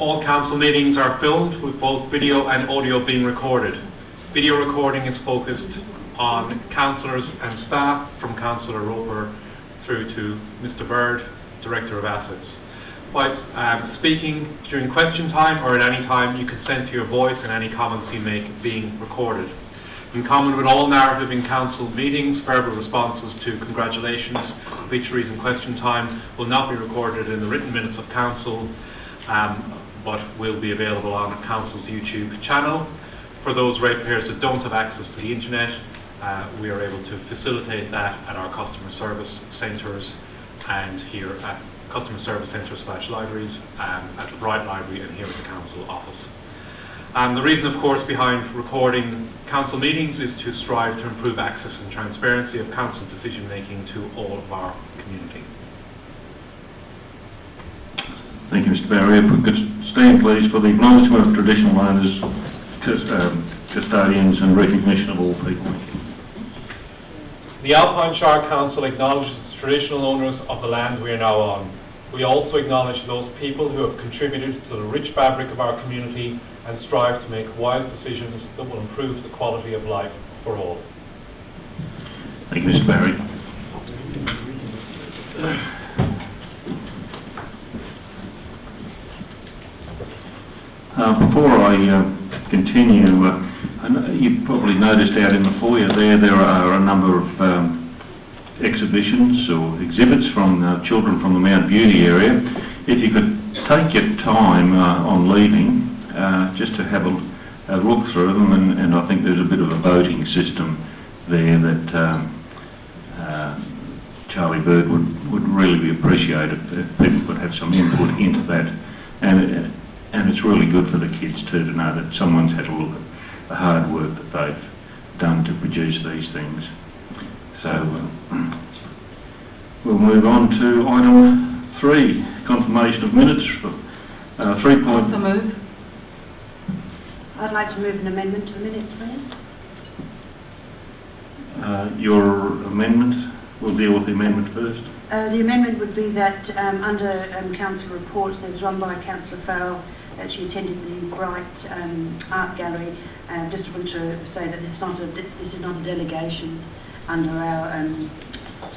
All council meetings are filmed with both video and audio being recorded. Video recording is focused on councillors and staff, from Councillor Roper through to Mr. Bird, Director of Assets. Whilst speaking during question time or at any time, you consent to your voice and any comments you make being recorded. In common with all narrative in council meetings, verbal responses to congratulations, obituaries and question time will not be recorded in the written minutes of council, but will be available on council's YouTube channel. For those ratepayers that don't have access to the internet, we are able to facilitate that at our customer service centres and here at customer service centres / libraries, at the Bright Library and here at the council office. The reason, of course, behind recording council meetings is to strive to improve access and transparency of council decision making to all of our community. Thank you, Mr. Barry. If we could stand, please, for the acknowledgement of traditional owners, custodians and recognition of all people. The Alpine Shire Council acknowledges the traditional owners of the land we are now on. We also acknowledge those people who have contributed to the rich fabric of our community and strive to make wise decisions that will improve the quality of life for all. Thank you, Mr. Barry. Before I continue, I know you've probably noticed out in the foyer there are a number of exhibitions or exhibits from children from the Mount Beauty area. If you could take your time on leaving, just to have a look through them, and I think there's a bit of a voting system there that Charlie Bird would really be appreciated if people could have some input into that. And it's really good for the kids too to know that someone's had a look at the hard work that they've done to produce these things. So we'll move on to item 3, confirmation of minutes for 3. Also move. I'd like to move an amendment to the minutes, please. Your amendment, we'll deal with the amendment first. The amendment would be that under council reports, there was one by Councillor Farrell that she attended the Bright Art Gallery. Just want to say that this is not a delegation under our.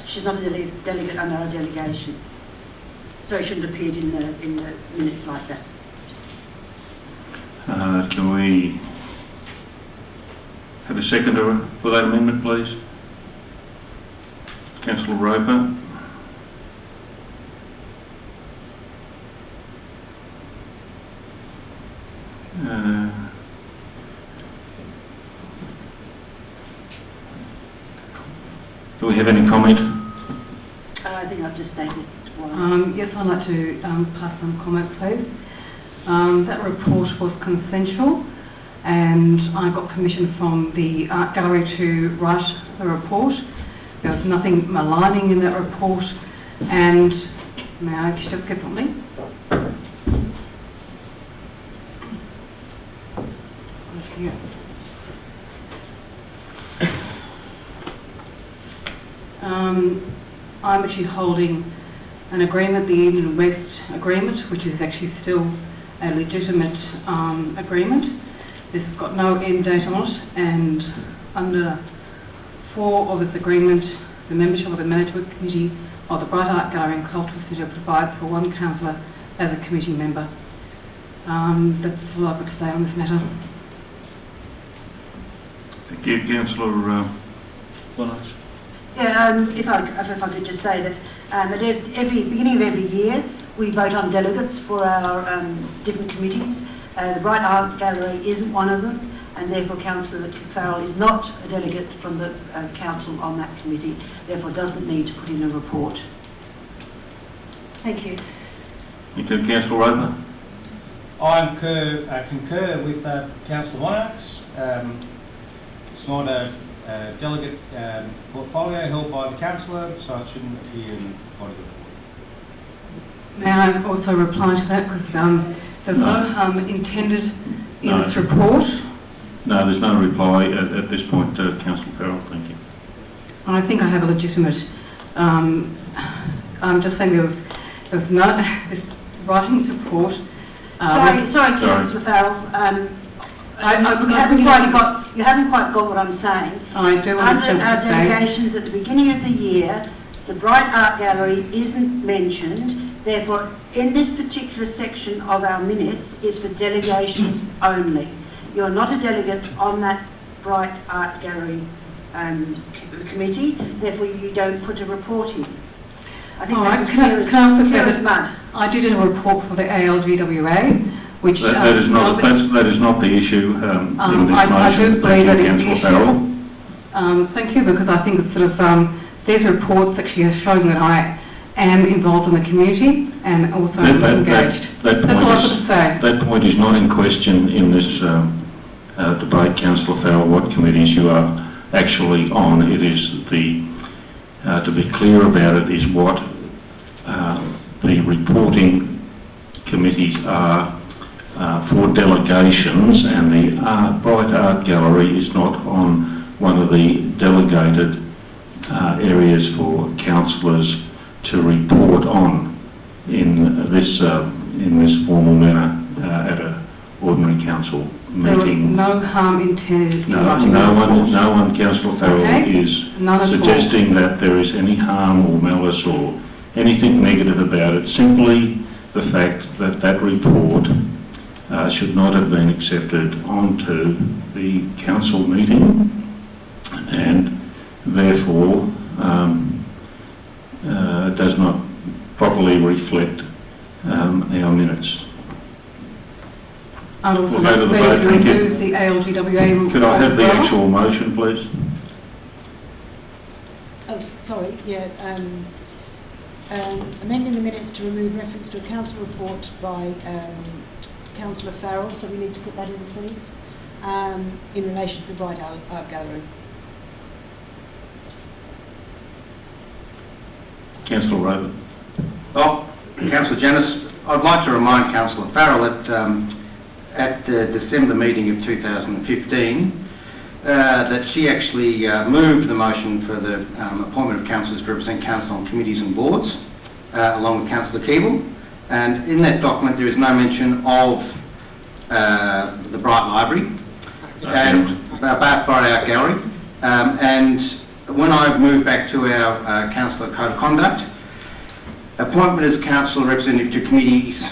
She's not a delegate under our delegation, so it shouldn't have appeared in the minutes like that. Can we have a seconder for that amendment, please? Councillor Roper. Do we have any comment? I think I've just stated. Yes, I'd like to pass some comment, please. That report was consensual, and I got permission from the art gallery to write the report. There was nothing maligning in that report, and may I just get something? Right here. I'm actually holding an agreement, the Eden West agreement, which is actually still a legitimate agreement. This has got no end date on it, and under 4 of this agreement, the membership of the Management Committee of the Bright Art Gallery and Cultural Centre provides for 1 councillor as a committee member. That's all I've got to say on this matter. Thank you, Councillor Bonus. Yeah, if I could just say that at every beginning of every year, we vote on delegates for our different committees. The Bright Art Gallery isn't one of them, and therefore Councillor Farrell is not a delegate from the council on that committee, therefore doesn't need to put in a report. Thank you. Thank you, Councillor Roper. I concur with Councillor Monarchs. It's not a delegate portfolio held by the councillor, so it shouldn't appear in the body of the report. May I also reply to that, because there's no harm intended in this report. No, there's no reply at this point, Councillor Farrell. Thank you. I think I have a legitimate. I'm just saying there was no this writing support Sorry, Councillor Farrell. You haven't quite got what I'm saying. I do understand what Under our you're saying. delegations at the beginning of the year, the Bright Art Gallery isn't mentioned. Therefore, in this particular section of our minutes is for delegations only. You're not a delegate on that Bright Art Gallery committee. Therefore, you don't put a report in. I think All that's right, as can I also say clear as that mud. I did a report for the ALGWA, which... That is not the issue in this I motion. do believe that is the Councillor Farrell. issue. Thank you, because I think it's sort of, these reports actually are showing that I am involved in the community and also engaged. That's all I've got to say. That point is not in question in this debate, Councillor Farrell, what committees you are actually on. It is to be clear about it, is what the reporting committees are for delegations, and the Bright Art Gallery is not on one of the delegated areas for councillors to report on in this formal manner at an ordinary council There was meeting. no harm intended in writing No the report. one, Councillor Farrell, Okay. is None at all. suggesting that there is any harm or malice or anything negative about it. Simply the fact that that report should not have been accepted onto the council meeting, and therefore does not properly reflect our minutes. I'd also We'll like go to to the say vote, you thank you. remove the ALGWA report Could I have as the well. actual motion, please? Oh, sorry, yeah. Amending the minutes to remove reference to a council report by Councillor Farrell, so we need to put that in, please, in relation to the Bright Art Gallery. Councillor Roden. Well, Councillor Janis, I'd like to remind Councillor Farrell that at the December meeting of 2015, that she actually moved the motion for the appointment of councillors to represent council on committees and boards, along with Councillor Keeble. And in that document there is no mention of the Bright Library and Bright Art Gallery. And when I moved back to our councillor code of conduct, appointment as councillor representative to committees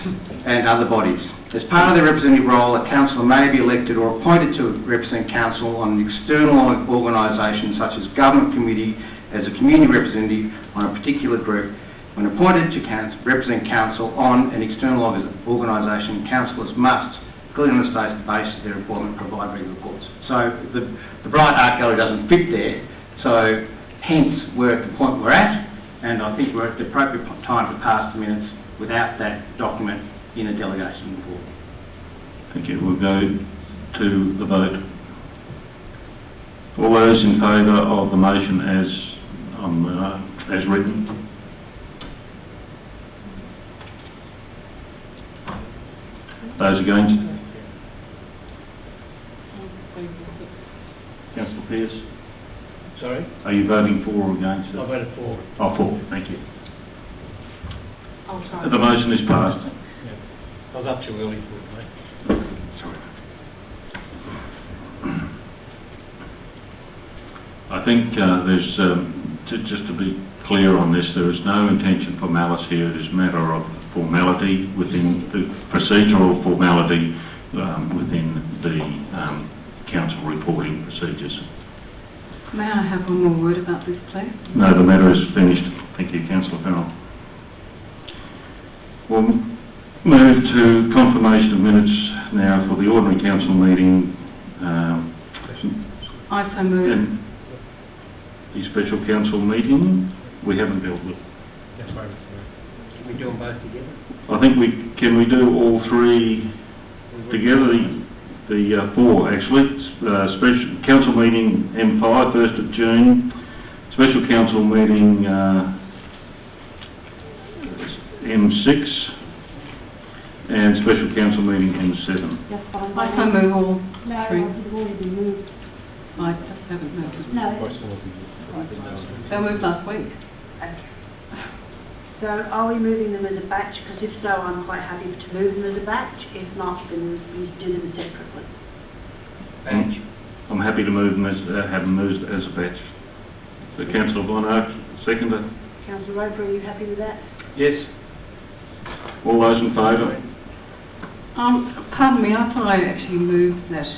and other bodies. As part of their representative role, a councillor may be elected or appointed to represent council on an external organisation such as government committee as a community representative on a particular group. When appointed to represent council on an external organisation, councillors must, clearly on the basis of their appointment, provide regular reports. So the Bright Art Gallery doesn't fit there, so hence we're at the point we're at, and I think we're at the appropriate time to pass the minutes without that document in a delegation report. Thank you. We'll go to the vote. All those in favour of the motion as written? Those against? Councillor Pearce? Sorry? Are you voting for or against it? I voted for. Oh, for. Thank you. I'll try. The motion is passed. I was up too early for it, mate. Sorry. I think there's, just to be clear on this, there is no intention for malice here. It is a matter of formality within the procedural formality within the council reporting procedures. May I have one more word about this, please? No, the matter is finished. Thank you, Councillor Farrell. We'll move to confirmation of minutes now for the ordinary council meeting I so move. and the special council meeting. We haven't dealt with. Yes, sorry, Mr. Mayor. Can we do them both together? I think can we do all three together? The four actually. Special council meeting M5, 1st of June. Special council meeting M6. And special council meeting M7. That's fine. I so move all No, three. they've already been moved. I just haven't moved. No. They were moved last week. So are we moving them as a batch? Because if so, I'm quite happy to move them as a batch. If not, then we do them separately. Badge. I'm happy to move them have them moved as a batch. So Councillor Von Ark, seconder. Councillor Roper, are you happy with that? Yes. All those in favour? Pardon me, I thought I actually moved that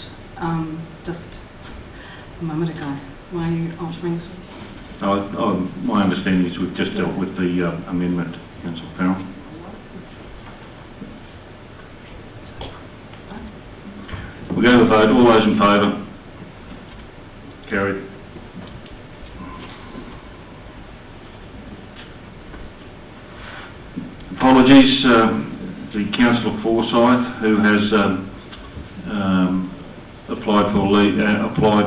just a moment ago. Why are you altering it? My understanding is we've just dealt with the amendment, Councillor Farrell. We'll go to the vote. All those in favour? Carried. Apologies, the Councillor Forsyth, who has applied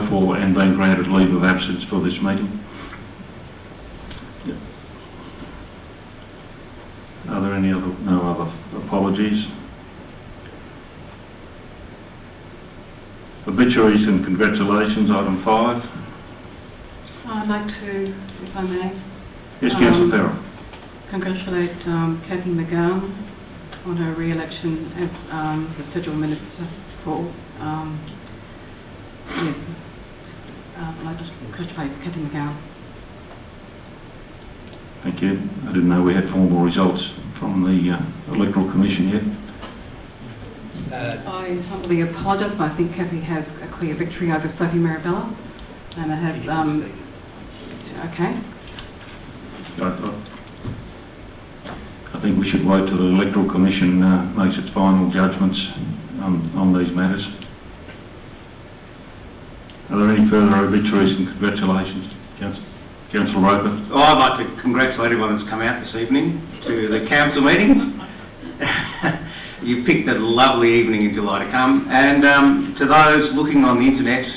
for and been granted leave of absence for this meeting. Are there no other apologies? Obituaries and congratulations, item 5. I'd like to, if I may, Yes, Councillor Farrell. congratulate Cathy McGowan on her re-election as the Federal Minister for, yes, I'd like to congratulate Cathy McGowan. Thank you. I didn't know we had formal results from the Electoral Commission yet. I humbly apologise, but I think Cathy has a clear victory over Sophie Marabella, and it has, okay. I think we should wait till the Electoral Commission makes its final judgments on these matters. Are there any further obituaries and congratulations, Councillor Roper? Oh, I'd like to congratulate everyone that's come out this evening to the council meeting. You picked a lovely evening in July to come. And to those looking on the internet,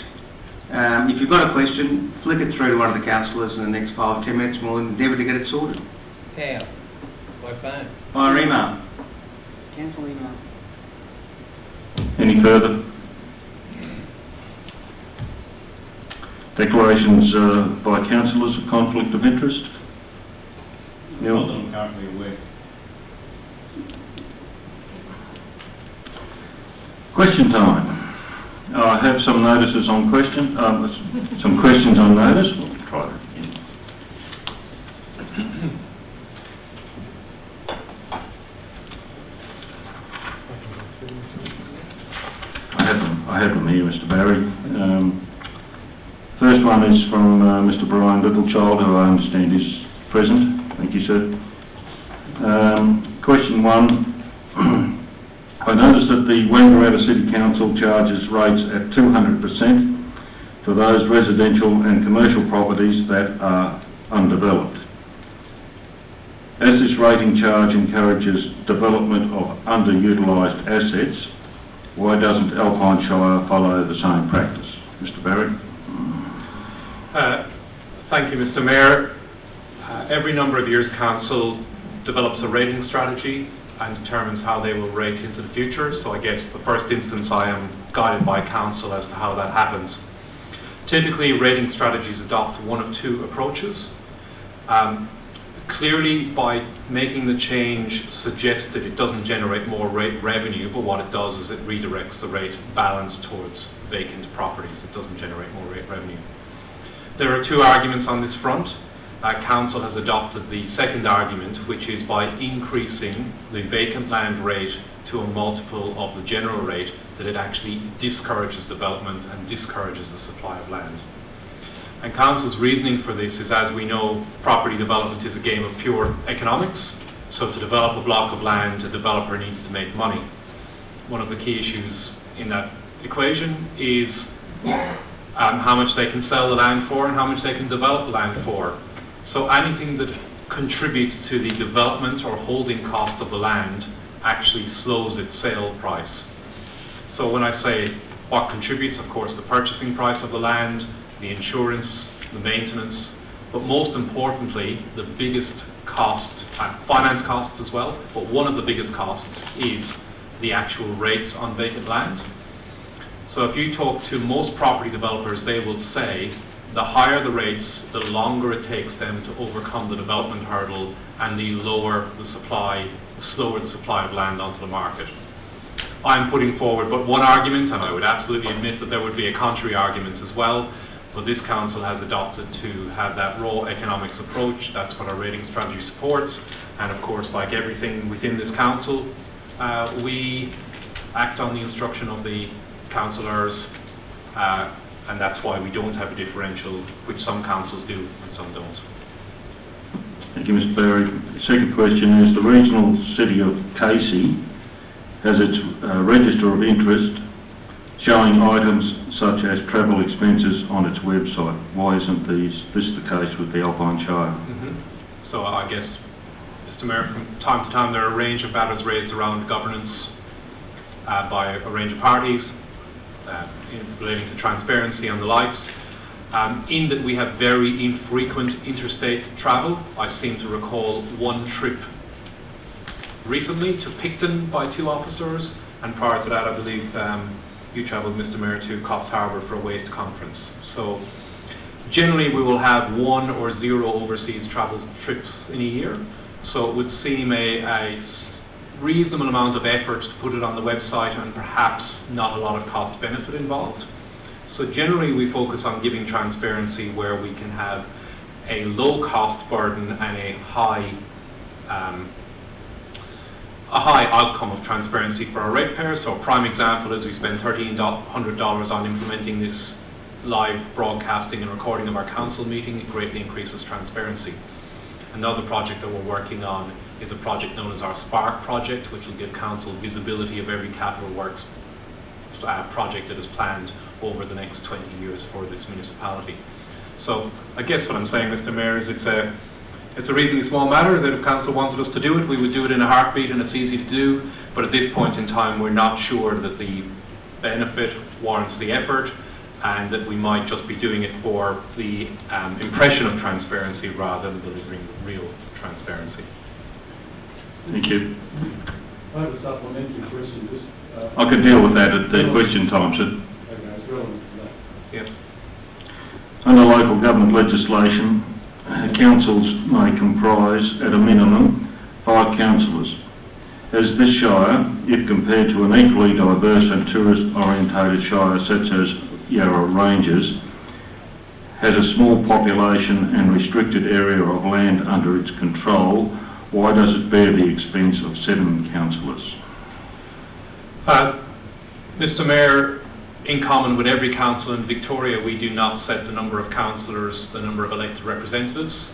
if you've got a question, flick it through to one of the councillors in the next 5 or 10 minutes and we'll endeavour to get it sorted. How? By phone? Via email. Council email. Any further? Declarations by councillors of conflict of interest? Not that I'm currently aware. Question time. I have some notices on question, some questions on notice. We'll try that again. I have them here, Mr. Barry. First one is from Mr. Brian Littlechild, who I understand is present. Thank you, sir. Question 1. I noticed that the Wangaratta City Council charges rates at 200% for those residential and commercial properties that are undeveloped. As this rating charge encourages development of underutilised assets, why doesn't Alpine Shire follow the same practice? Mr. Barry? Thank you, Mr. Mayor. Every number of years, Council develops a rating strategy and determines how they will rate into the future. So I guess the first instance I am guided by Council as to how that happens. Typically, rating strategies adopt one of two approaches. Clearly, by making the change suggested it doesn't generate more rate revenue, but what it does is it redirects the rate balance towards vacant properties. It doesn't generate more rate revenue. There are two arguments on this front. Council has adopted the second argument, which is by increasing the vacant land rate to a multiple of the general rate, that it actually discourages development and discourages the supply of land. And Council's reasoning for this is, as we know, property development is a game of pure economics. So to develop a block of land, a developer needs to make money. One of the key issues in that equation is how much they can sell the land for and how much they can develop the land for. So anything that contributes to the development or holding cost of the land actually slows its sale price. So when I say what contributes, of course, the purchasing price of the land, the insurance, the maintenance, but most importantly, the biggest cost, finance costs as well, but one of the biggest costs is the actual rates on vacant land. So if you talk to most property developers, they will say the higher the rates, the longer it takes them to overcome the development hurdle, and the slower the supply of land onto the market. I'm putting forward but one argument, and I would absolutely admit that there would be a contrary argument as well, but this council has adopted to have that raw economics approach. That's what our rating strategy supports, and of course, like everything within this council, we act on the instruction of the councillors, and that's why we don't have a differential, which some councils do and some don't. Thank you, Mr. Barry. The second question is, the regional city of Casey has its register of interest showing items such as travel expenses on its website. Why isn't this the case with the Alpine Shire? So I guess, Mr. Mayor, from time to time there are a range of matters raised around governance by a range of parties relating to transparency and the likes. In that we have very infrequent interstate travel. I seem to recall one trip recently to Picton by 2 officers, and prior to that I believe you travelled, Mr. Mayor, to Coffs Harbour for a waste conference. So generally we will have 1 or 0 overseas travel trips in a year, so it would seem a reasonable amount of effort to put it on the website and perhaps not a lot of cost benefit involved. So generally we focus on giving transparency where we can have a low cost burden and a high outcome of transparency for our ratepayers. So a prime example is we spend $1,300 on implementing this live broadcasting and recording of our council meeting. It greatly increases transparency. Another project that we're working on is a project known as our Spark project, which will give council visibility of every capital works project that is planned over the next 20 years for this municipality. So I guess what I'm saying, Mr. Mayor, is it's a reasonably small matter that if council wanted us to do it, we would do it in a heartbeat, and it's easy to do. But at this point in time, we're not sure that the benefit warrants the effort, and that we might just be doing it for the impression of transparency rather than delivering real transparency. Thank you. I have a supplementary question. I can deal with that at the question time, sir. Okay, it's relevant to that. Yep. Under local government legislation, councils may comprise, at a minimum, 5 councillors. As this shire, if compared to an equally diverse and tourist-orientated shire such as Yarra Ranges, has a small population and restricted area of land under its control, why does it bear the expense of 7 councillors? Mr. Mayor, in common with every council in Victoria, we do not set the number of councillors, the number of elected representatives.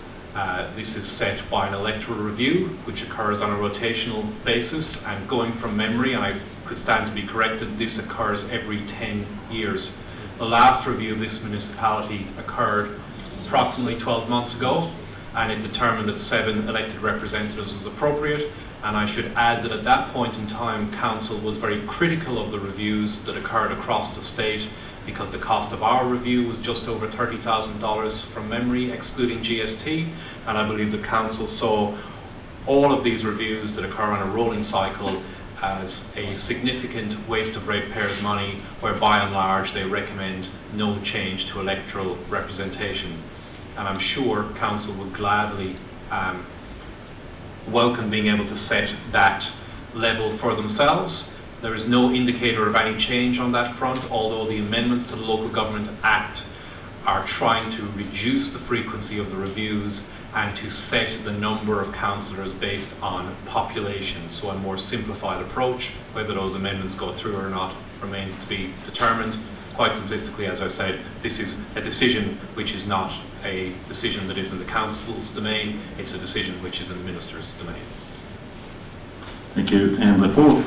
This is set by an electoral review, which occurs on a rotational basis, and going from memory, and I could stand to be corrected, this occurs every 10 years. The last review of this municipality occurred approximately 12 months ago, and it determined that 7 elected representatives was appropriate. And I should add that at that point in time, council was very critical of the reviews that occurred across the state, because the cost of our review was just over $30,000 from memory, excluding GST. And I believe the council saw all of these reviews that occur on a rolling cycle as a significant waste of ratepayers' money, where by and large they recommend no change to electoral representation. And I'm sure council would gladly welcome being able to set that level for themselves. There is no indicator of any change on that front, although the amendments to the Local Government Act are trying to reduce the frequency of the reviews and to set the number of councillors based on population. So a more simplified approach. Whether those amendments go through or not remains to be determined. Quite simplistically, as I said, this is a decision which is not a decision that is in the council's domain. It's a decision which is in the minister's domain. Thank you. And the fourth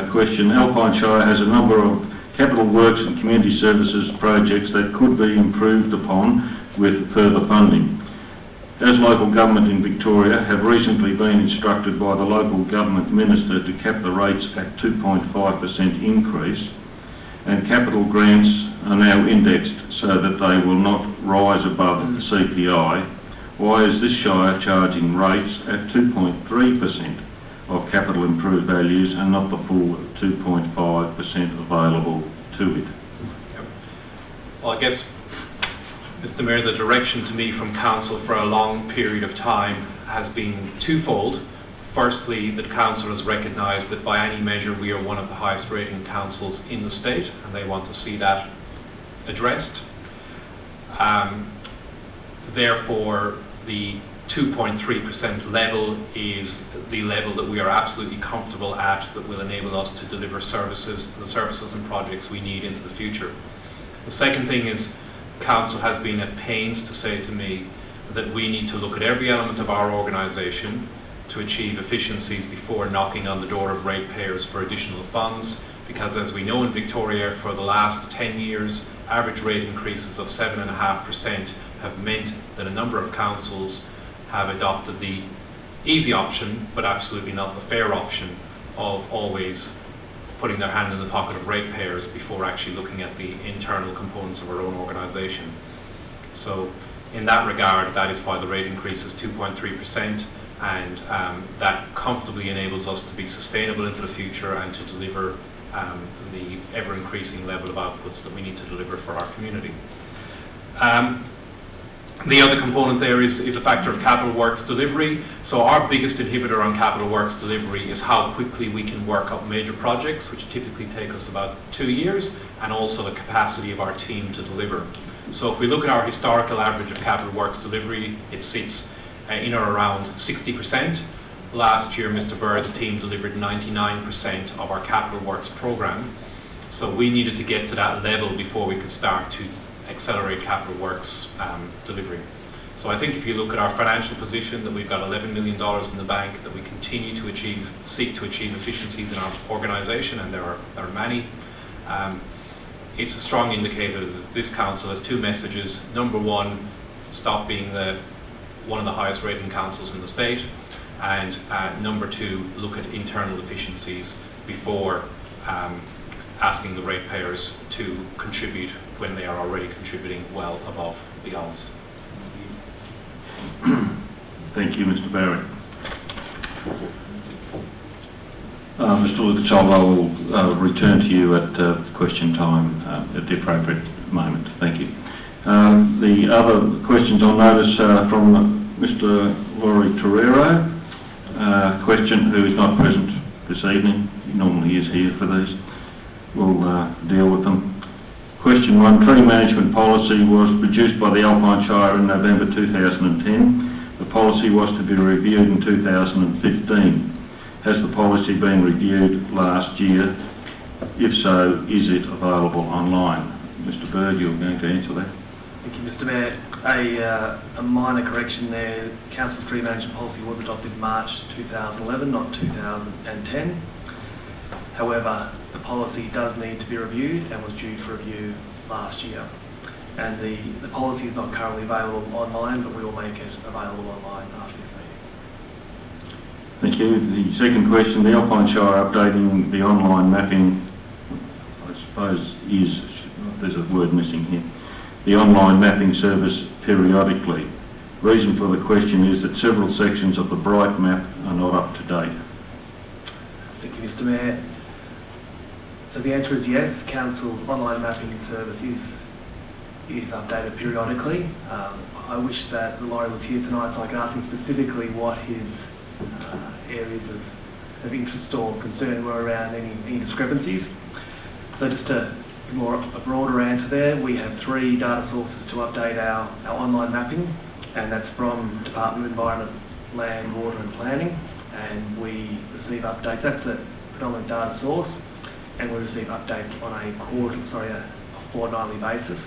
question, Alpine Shire has a number of capital works and community services projects that could be improved upon with further funding. As local government in Victoria have recently been instructed by the local government minister to cap the rates at 2.5% increase, and capital grants are now indexed so that they will not rise above CPI, why is this shire charging rates at 2.3% of capital improved values and not the full 2.5% available to it? Well, I guess Mr. Mayor, the direction to me from Council for a long period of time has been twofold. Firstly, that Council has recognised that by any measure we are one of the highest rating councils in the state, and they want to see that addressed. Therefore, the 2.3% level is the level that we are absolutely comfortable at, that will enable us to deliver the services and projects we need into the future. The second thing is, Council has been at pains to say to me that we need to look at every element of our organisation to achieve efficiencies before knocking on the door of ratepayers for additional funds, because as we know in Victoria, for the last 10 years, average rate increases of 7.5% have meant that a number of councils have adopted the easy option, but absolutely not the fair option, of always putting their hand in the pocket of ratepayers before actually looking at the internal components of our own organisation. So in that regard, that is why the rate increase is 2.3%, and that comfortably enables us to be sustainable into the future and to deliver the ever-increasing level of outputs that we need to deliver for our community. The other component there is a factor of capital works delivery. So our biggest inhibitor on capital works delivery is how quickly we can work up major projects, which typically take us about 2 years, and also the capacity of our team to deliver. So if we look at our historical average of capital works delivery, it sits in or around 60%. Last year, Mr. Bird's team delivered 99% of our capital works programme. So we needed to get to that level before we could start to accelerate capital works delivery. So I think if you look at our financial position, that we've got $11 million in the bank, that we continue to seek to achieve efficiencies in our organisation, and there are many. It's a strong indicator that this council has two messages. Number one, stop being one of the highest rating councils in the state, and number two, look at internal efficiencies before asking the ratepayers to contribute when they are already contributing well above the odds. Thank you, Mr. Barry. Mr. Lucas, I will return to you at question time at the appropriate moment. Thank you. The other questions on notice from Mr. Laurie Torero. Question, who is not present this evening. He normally is here for these. We'll deal with them. Question 1. Tree management policy was produced by the Alpine Shire in November 2010. The policy was to be reviewed in 2015. Has the policy been reviewed last year? If so, is it available online? Mr. Bird, you're going to answer that. Thank you, Mr. Mayor. A minor correction there. Council's tree management policy was adopted in March 2011, not 2010. However, the policy does need to be reviewed and was due for review last year. And the policy is not currently available online, but we will make it available online after this meeting. Thank you. The second question, the Alpine Shire updating the online mapping, I suppose there's a word missing here, the online mapping service periodically. Reason for the question is that several sections of the Bright map are not up to date. Thank you, Mr. Mayor. So the answer is yes. Council's online mapping service is updated periodically. I wish that Laurie was here tonight so I could ask him specifically what his areas of interest or concern were around any discrepancies. So just a broader answer there, we have 3 data sources to update our online mapping, and that's from Department of Environment, Land, Water and Planning, and we receive updates. That's the predominant data source, and we receive updates on a fortnightly basis.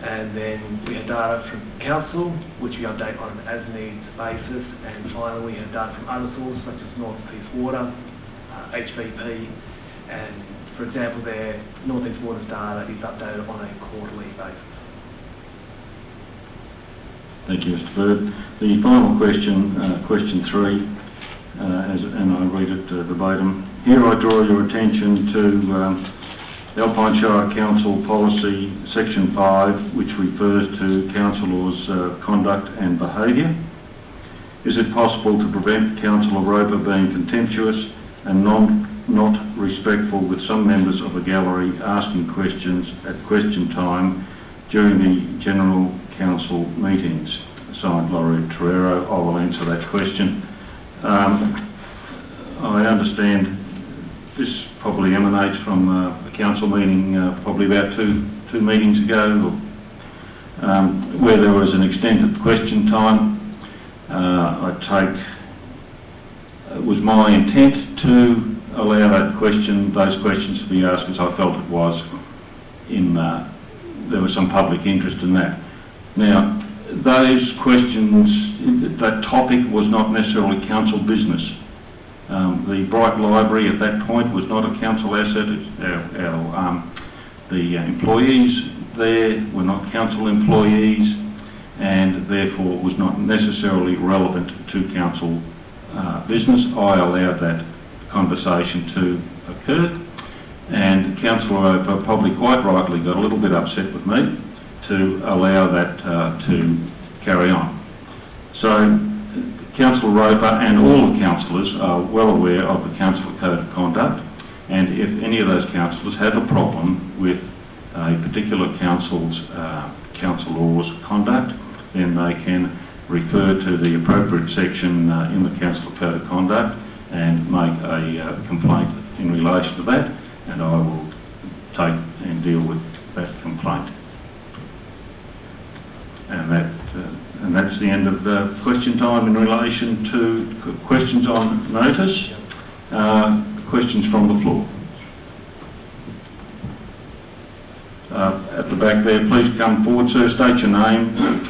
And then we have data from Council, which we update on an as-needs basis. And finally, we have data from other sources, such as North East Water, HVP, and for example, their North East Water's data is updated on a quarterly basis. Thank you, Mr. Bird. The final question, question 3, and I read it verbatim. Here I draw your attention to the Alpine Shire Council Policy Section 5, which refers to councillors' conduct and behaviour. Is it possible to prevent Councillor Roper being contemptuous and not respectful with some members of the gallery asking questions at question time during the General Council meetings. Signed, Laurie Torero. I will answer that question. I understand this probably emanates from a council meeting probably about two meetings ago, where there was an extended question time. It was my intent to allow those questions to be asked, because I felt it was there was some public interest in that. Now, those questions, that topic was not necessarily council business. The Bright Library at that point was not a council asset. The employees there were not council employees, and therefore was not necessarily relevant to council business. I allowed that conversation to occur, and Councillor Roper probably quite rightly got a little bit upset with me to allow that to carry on. So Councillor Roper and all the councillors are well aware of the Council Code of Conduct, and if any of those councillors have a problem with a particular council's councillor's conduct, then they can refer to the appropriate section in the Council Code of Conduct and make a complaint in relation to that, and I will take and deal with that complaint. And that's the end of the question time in relation to questions on notice. Questions from the floor. At the back there, please come forward, sir. State your name.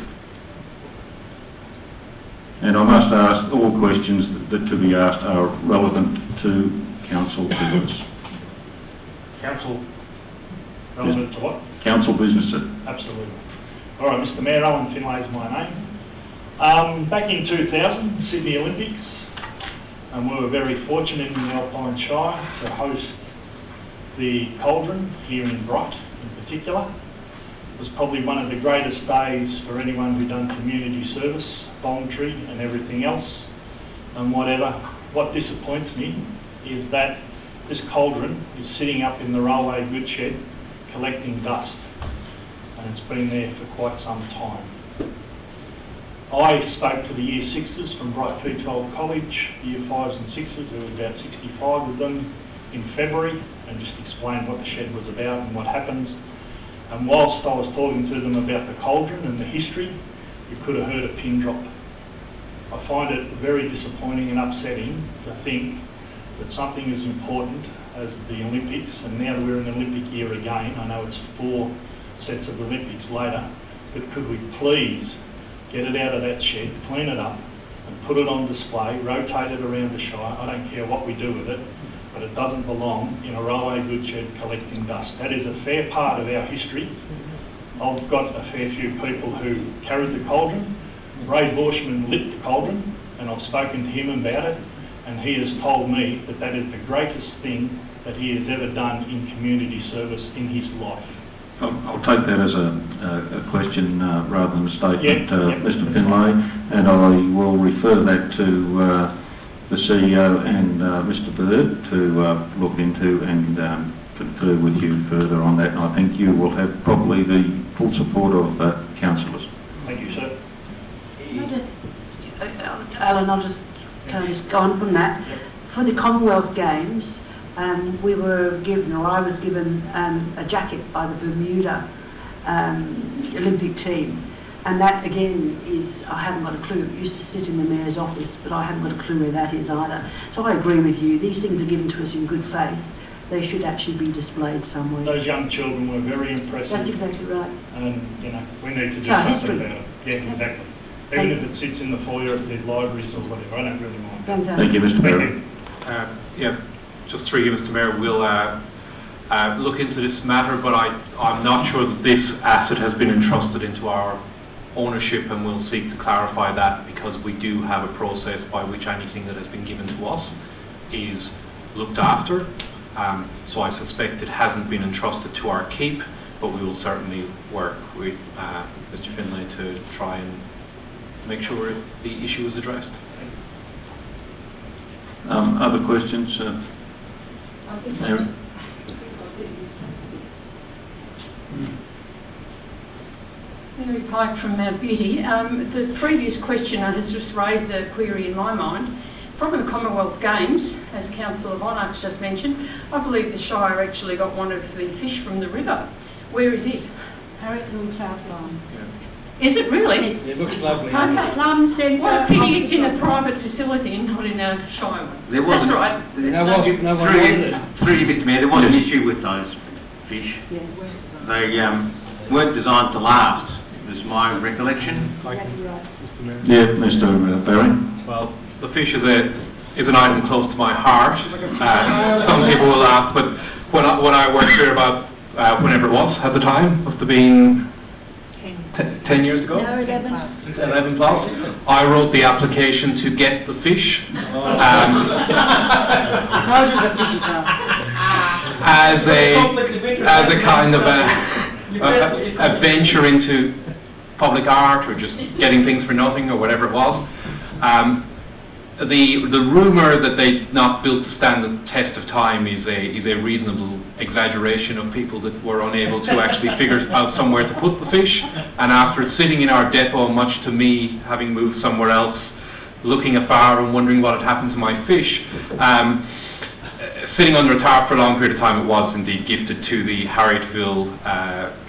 And I must ask, all questions that to be asked are relevant to council business. Council, relevant to what? Council business, sir. Absolutely. All right, Mr Mayor, Alan Finlay is my name. Back in 2000, Sydney Olympics, and we were very fortunate in the Alpine Shire to host the Cauldron here in Bright in particular. It was probably one of the greatest days for anyone who done community service, voluntary and everything else and whatever. What disappoints me is that this Cauldron is sitting up in the railway goods shed collecting dust, and it's been there for quite some time. I spoke to the Year 6s from Bright P12 College, Year 5s and 6s, there was about 65 of them in February, and just explained what the shed was about and what happens. And whilst I was talking to them about the Cauldron and the history, you could have heard a pin drop. I find it very disappointing and upsetting to think that something as important as the Olympics, and now we're in the Olympic year again, I know it's 4 sets of Olympics later, but could we please get it out of that shed, clean it up and put it on display, rotate it around the Shire. I don't care what we do with it, but it doesn't belong in a railway goods shed collecting dust. That is a fair part of our history. I've got a fair few people who carried the Cauldron. Ray Borshman lit the Cauldron, and I've spoken to him about it, and he has told me that that is the greatest thing that he has ever done in community service in his life. I'll take that as a question rather than a statement, Mr Finlay, and I will refer that to the CEO and Mr Bird to look into and confer with you further on that, and I think you will have probably the full support of councillors. Thank you, sir. Alan, I'll just go on from that. For the Commonwealth Games, we were given, or I was given, a jacket by the Bermuda Olympic team, and that again is, I haven't got a clue. It used to sit in the Mayor's office, but I haven't got a clue where that is either. So I agree with you, these things are given to us in good faith. They should actually be displayed somewhere. Those young children were very impressive. That's exactly right. And, you know, we need to do something about it. Yeah, exactly. Even if it sits in the foyer of the libraries or whatever, I don't really mind. Thank you, Mr Mayor. Yeah, just through you, Mr Mayor, we'll look into this matter, but I'm not sure that this asset has been entrusted into our ownership, and we'll seek to clarify that, because we do have a process by which anything that has been given to us is looked after. So I suspect it hasn't been entrusted to our keep, but we will certainly work with Mr Finlay to try and make sure the issue is addressed. Other questions? Sylvia Pike from Mount Beauty. The previous questioner has just raised a query in my mind. From the Commonwealth Games, as Councillor Vonarch just mentioned, I believe the Shire actually got one of the fish from the river. Where is it? Harrietville Trout Line. Is it really? It looks lovely. Plum Centre. What a pity it's in a private facility and not in a Shire one. There was That's right. No one wanted it. Through you, Mr Mayor, there was an issue with those fish. Yes, They weren't designed to last, was my recollection. exactly right. Mr. Mayor. Yeah, Mr. Barry. Well, the fish is an item close to my heart. Some people will laugh, but when I worked here about whenever it was at the time, must have been 10 years ago. No, 11. 11 plus. I wrote the application to get the fish. As a kind of a venture into public art or just getting things for nothing or whatever it was. The rumour that they'd not built to stand the test of time is a reasonable exaggeration of people that were unable to actually figure out somewhere to put the fish. And after it's sitting in our depot, much to me, having moved somewhere else, looking afar and wondering what had happened to my fish, sitting under a tarp for a long period of time, it was indeed gifted to the Harriettville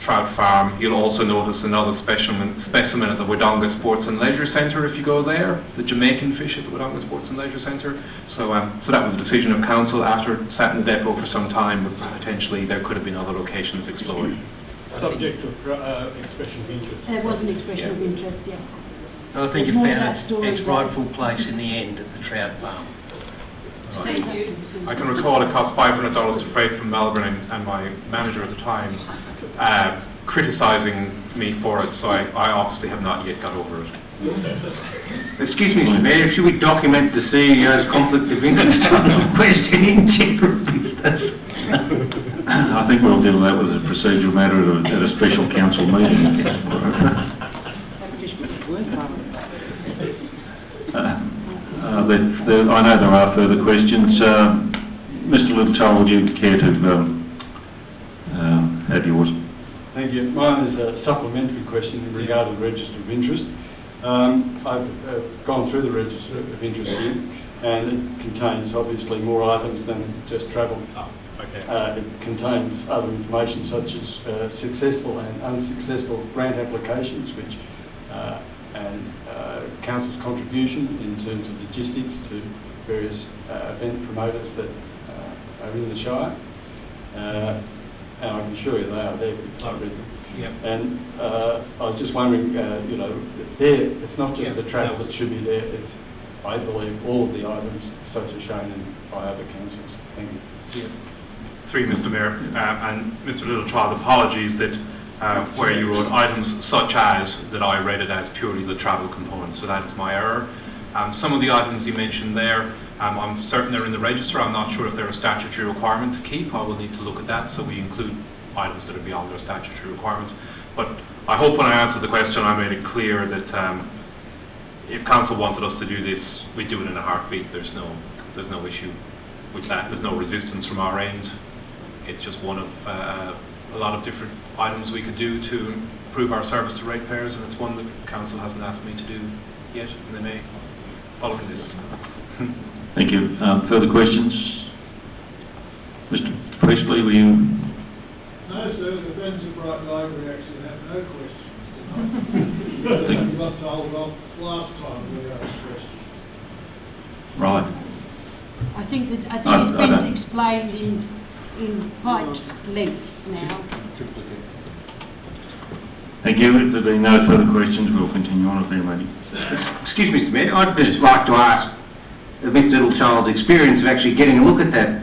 Trout Farm. You'll also notice another specimen at the Wodonga Sports and Leisure Centre if you go there, the Jamaican fish at the Wodonga Sports and Leisure Centre. So that was a decision of council after it sat in the depot for some time, but potentially there could have been other locations explored. Subject of expression of interest. There was an expression of interest, yeah. I think it More found that story its there. rightful place in the end at the trout farm. I can recall it cost $500 to freight from Melbourne, and my manager at the time criticising me for it, so I obviously have not yet got over it. Excuse me, Mr Mayor, should we document the CEO's conflict of interest on the question in general business? I think we'll deal with that with a procedural matter at a special council meeting. I know there are further questions. Mr. Littlechild, would you care to have yours? Thank you. Mine is a supplementary question in regard to the Register of Interest. I've gone through the Register of Interest here, and it contains obviously more items than just travel. It contains other information such as successful and unsuccessful grant applications, which and council's contribution in terms of logistics to various event promoters that are in the Shire. And I can assure you they are there because I read them. Yep. And I was just wondering, it's not just the travel that should be there, it's, I believe, all of the items such as shown by other councils. Thank you. Through Mr. Mayor, and Mr. Littlechild, apologies that where you wrote items such as, that I read it as purely the travel component, so that is my error. Some of the items you mentioned there, I'm certain they're in the register. I'm not sure if they're a statutory requirement to keep. I will need to look at that, so we include items that are beyond their statutory requirements. But I hope when I answered the question I made it clear that if council wanted us to do this, we'd do it in a heartbeat. There's no issue with that. There's no resistance from our end. It's just one of a lot of different items we could do to improve our service to ratepayers, and it's one that council hasn't asked me to do yet, and they may following this. Thank you. Further questions? Mr. Priestley, will you? No, sir, the Friends of Bright Library actually have no questions tonight. We got told off last time we asked questions. Right. I think it's been explained in quite length now. Thank you. If there be no further questions, we'll continue on if there may be. Excuse me, Mr Mayor, I'd just like to ask Mr Littlechild's experience of actually getting a look at that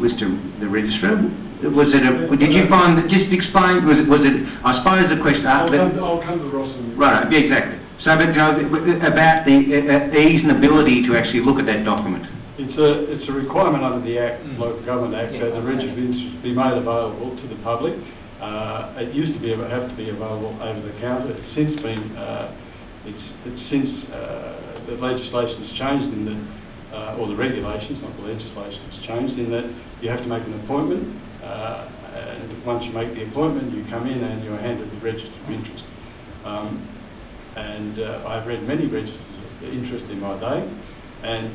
list of the register. Was it did you find that, just explain, was it, I suppose the question... I'll come to Ross. Right, yeah, exactly. So, but, you know, about the ease and ability to actually look at that document. It's a requirement under the Act, Local Government Act, that the Register of Interest be made available to the public. It used to have to be available over the counter. It's since been, the legislation has changed in that, or the regulations, not the legislation, has changed in that you have to make an appointment. And once you make the appointment, you come in and you're handed the Register of Interest. And I've read many registers of interest in my day, and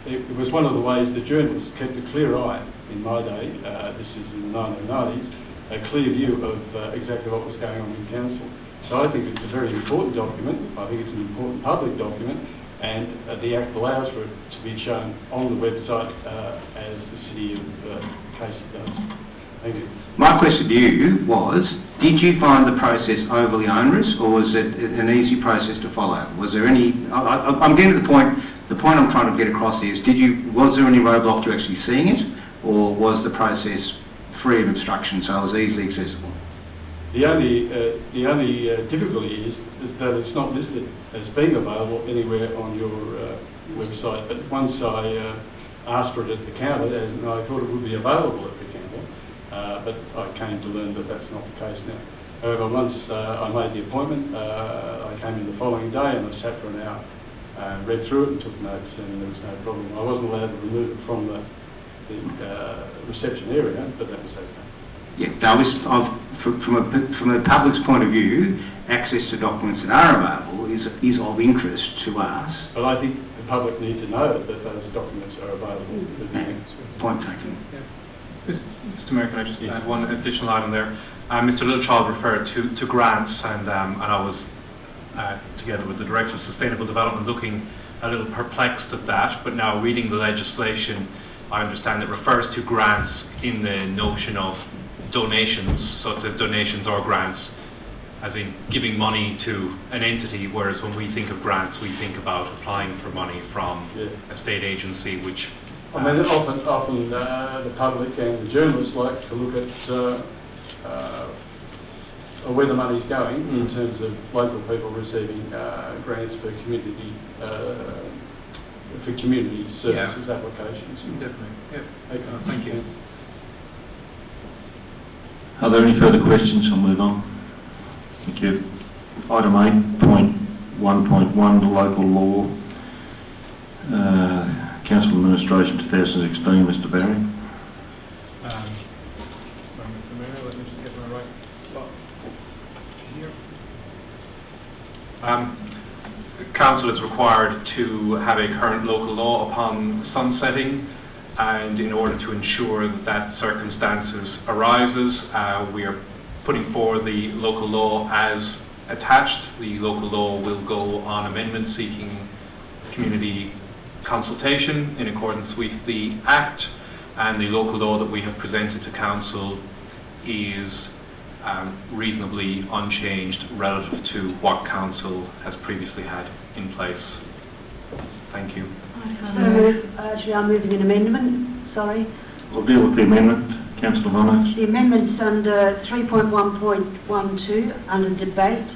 it was one of the ways the journalists kept a clear eye in my day, this is in the 1990s, a clear view of exactly what was going on in council. So I think it's a very important document. I think it's an important public document, and the Act allows for it to be shown on the website as the City of Casey does. Thank you. My question to you was, did you find the process overly onerous, or was it an easy process to follow? Was there any, I'm getting to the point I'm trying to get across is, was there any roadblock to actually seeing it, or was the process free of obstruction, so it was easily accessible? The only difficulty is that it's not listed as being available anywhere on your website. But once I asked for it at the counter, and I thought it would be available at the counter, but I came to learn that that's not the case now. However, once I made the appointment, I came in the following day and I sat for an hour, read through it and took notes, and there was no problem. I wasn't allowed to remove it from the reception area, but that was okay. Yeah, now from the public's point of view, access to documents that are available is of interest to us. But I think the public need to know that those documents are available. Point taken. Mr Mayor, can I just add one additional item there? Mr Littlechild referred to grants, and I was, together with the Director of Sustainable Development, looking a little perplexed at that, but now reading the legislation, I understand it refers to grants in the notion of donations, so it says donations or grants, as in giving money to an entity, whereas when we think of grants, we think about applying for money from a state agency, which... I mean, often the public and the journalists like to look at where the money's going in terms of local people receiving grants for community services applications. Definitely. Yeah. Okay. Thank you. Are there any further questions? I'll move on. Thank you. Item 8.1.1, the local law. Council Administration 2016, Mr Barry. Sorry, Mr Mayor, let me just get my right spot here. Council is required to have a current local law upon sunsetting, and in order to ensure that circumstances arises, we are putting forward the local law as attached. The local law will go on amendment seeking community consultation in accordance with the Act, and the local law that we have presented to Council is reasonably unchanged relative to what Council has previously had in place. Thank you. Actually, I'm moving an amendment, sorry. We'll deal with the amendment. Councillor Von The amendment's under 3.1.12, under debate.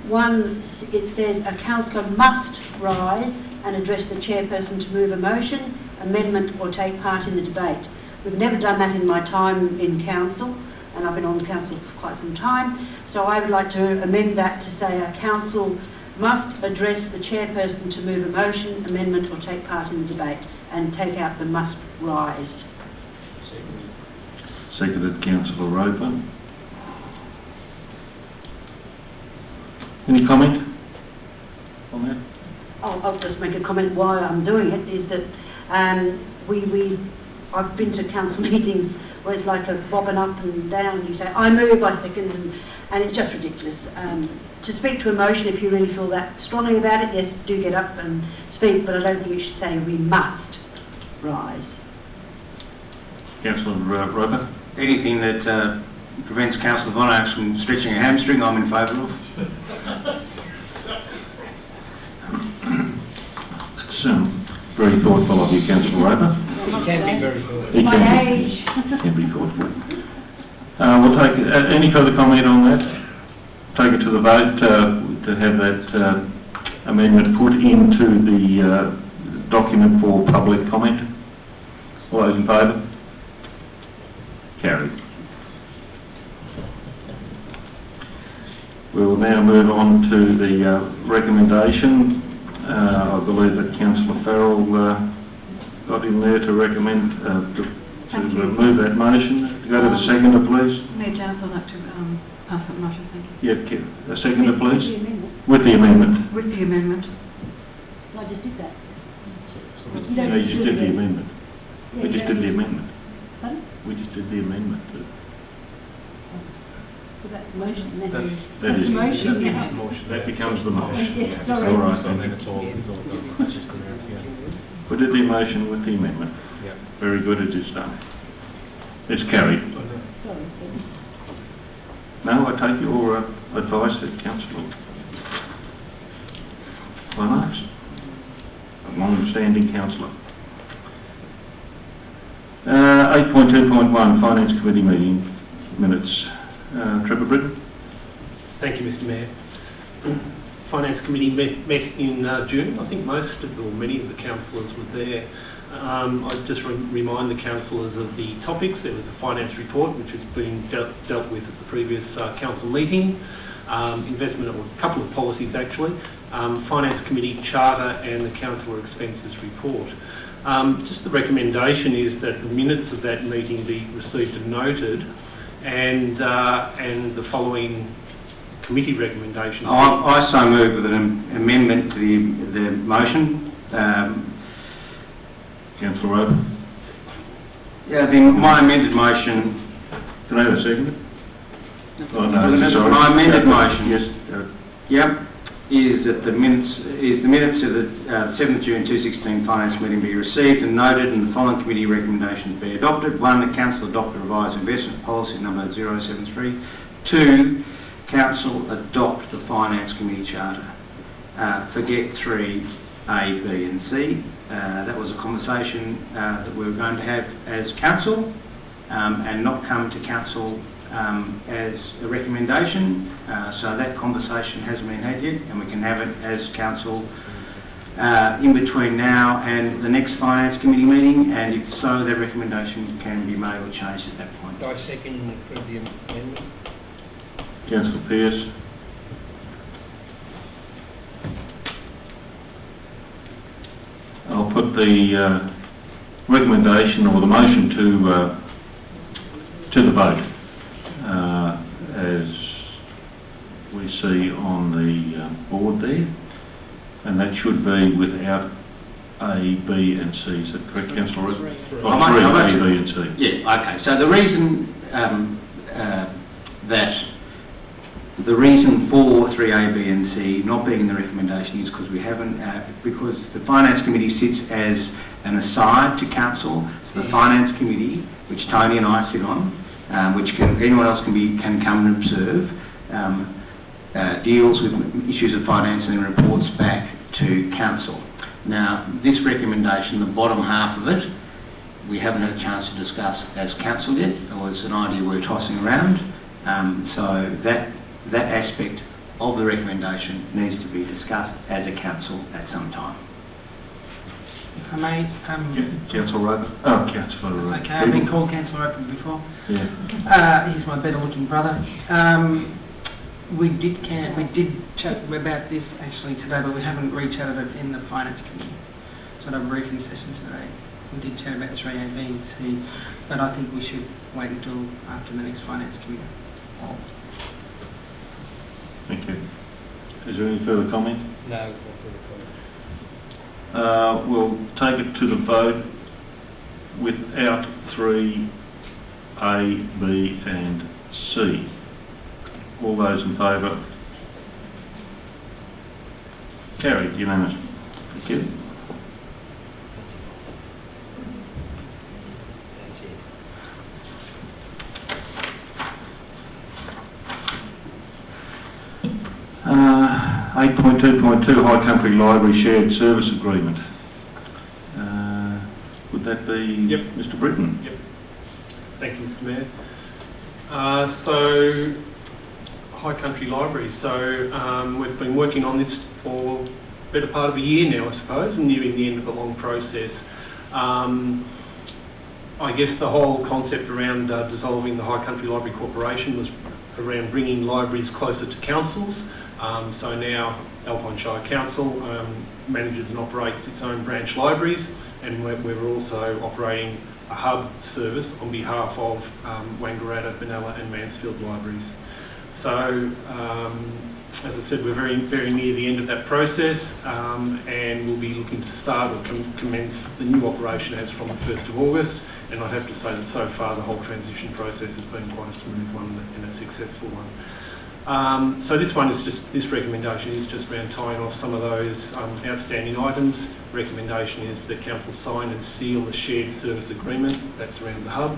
One, it says a councillor must rise and address the chairperson to move a motion, amendment or take part in the debate. We've never done that in my time in council, and I've been on council for quite some time, so I would like to amend that to say a council must address the chairperson to move a motion, amendment or take part in the debate, and take out the must rise. Seconded, Councillor Roper. Any comment on that? I'll just make a comment why I'm doing it, is that I've been to council meetings where it's like a bobbing up and down, you say, I move, I second, and it's just ridiculous. To speak to a motion, if you really feel that strongly about it, yes, do get up and speak, but I don't think you should say we must rise. Councillor Roper. Anything that prevents Councillor Von Arx from stretching a hamstring, I'm in favour of. That's very thoughtful of you, Councillor Roper. It can be very good. He My can age. be thoughtful. We'll take any further comment on that? Take it to the vote to have that amendment put into the document for public comment. All those in favour? Carried. We will now move on to the recommendation. I believe that Councillor Farrell got in there to recommend Thank you. move that motion. Go to the seconder, please. Mayor Janice, I'd like to pass that motion, thank you. Yeah, a seconder, The please. amendment. With the amendment. With the amendment. I just did that. You No, don't you need to just do did it the again. amendment. Yeah, We you just don't did the need to- amendment. Pardon? We just did the amendment. So that motion, That's- that's that is- the motion. That's the motion. That becomes the motion. Yeah, sorry. All right, So then. then it's all done, Mr Mayor, yeah. We did the motion with the amendment. Yeah. Very good, it is done. It's carried. Sorry. No, I take your advice, Councillor Lennox, a long-standing councillor. 8.2.1, Finance Committee meeting minutes. Trevor Britton. Thank you, Mr Mayor. Finance Committee met in June. I think most of, or many of the councillors were there. I just remind the councillors of the topics. There was a finance report which has been dealt with at the previous council meeting. Investment, or a couple of policies actually. Finance Committee charter and the councillor expenses report. Just the recommendation is that the minutes of that meeting be received and noted, and the following committee recommendations. I so move with an amendment to the motion. Councillor Roper. Yeah, my amended motion. Can I have a second? Oh, no, sorry. My amended motion. Yes. Yep, is that the minutes of the 7th June 2016 Finance meeting be received and noted, and the following committee recommendations be adopted. 1, the Council adopt the revised investment policy number 073. 2, Council adopt the Finance Committee charter. Forget 3, A, B and C. That was a conversation that we were going to have as Council and not come to Council as a recommendation. So that conversation hasn't been had yet, and we can have it as Council in between now and the next Finance Committee meeting, and if so, that recommendation can be made or changed at that point. I second the amendment. Councillor Pearce. I'll put the recommendation or the motion to the vote as we see on the board there, and that should be without A, B and C. Is that correct, Councillor Roper? Oh, 3, A, B and C. Yeah, okay. So the reason the reason for 3A, B and C not being in the recommendation is because we haven't, because the Finance Committee sits as an aside to Council. So the Finance Committee, which Tony and I sit on, which anyone else can come and observe, deals with issues of finance and reports back to Council. Now, this recommendation, the bottom half of it, we haven't had a chance to discuss as Council yet. It was an idea we're tossing around. So that aspect of the recommendation needs to be discussed as a Council at some time. If I may, Councillor Roper. Oh, Councillor Roper. okay, I've been called Councillor Roper before. Yeah. He's my better looking brother. We did chat about this actually today, but we haven't re-chatted it in the Finance Committee. So at a briefing session today, we did chat about 3A, B and C, but I think we should wait until after the next Finance Committee. Thank you. Is there any further comment? No, no further comment. We'll take it to the vote without 3A, B and C. All those in favour? Carried unanimously. Thank you. That's it. Uh, 8.2.2 High Country Library Shared Service Agreement. Would that be Yep. Mr. Britton? Yep. Thank you, Mr Mayor. So, High Country Library. So we've been working on this for a better part of a year now, I suppose, and nearing the end of a long process. I guess the whole concept around dissolving the High Country Library Corporation was around bringing libraries closer to councils. So now Alpine Shire Council manages and operates its own branch libraries, and we're also operating a hub service on behalf of Wangaratta, Benalla and Mansfield libraries. So, as I said, we're very near the end of that process, and we'll be looking to start or commence the new operation as from the 1st of August. And I'd have to say that so far the whole transition process has been quite a smooth one and a successful one. So this recommendation is just around tying off some of those outstanding items. Recommendation is that council sign and seal the shared service agreement, that's around the hub.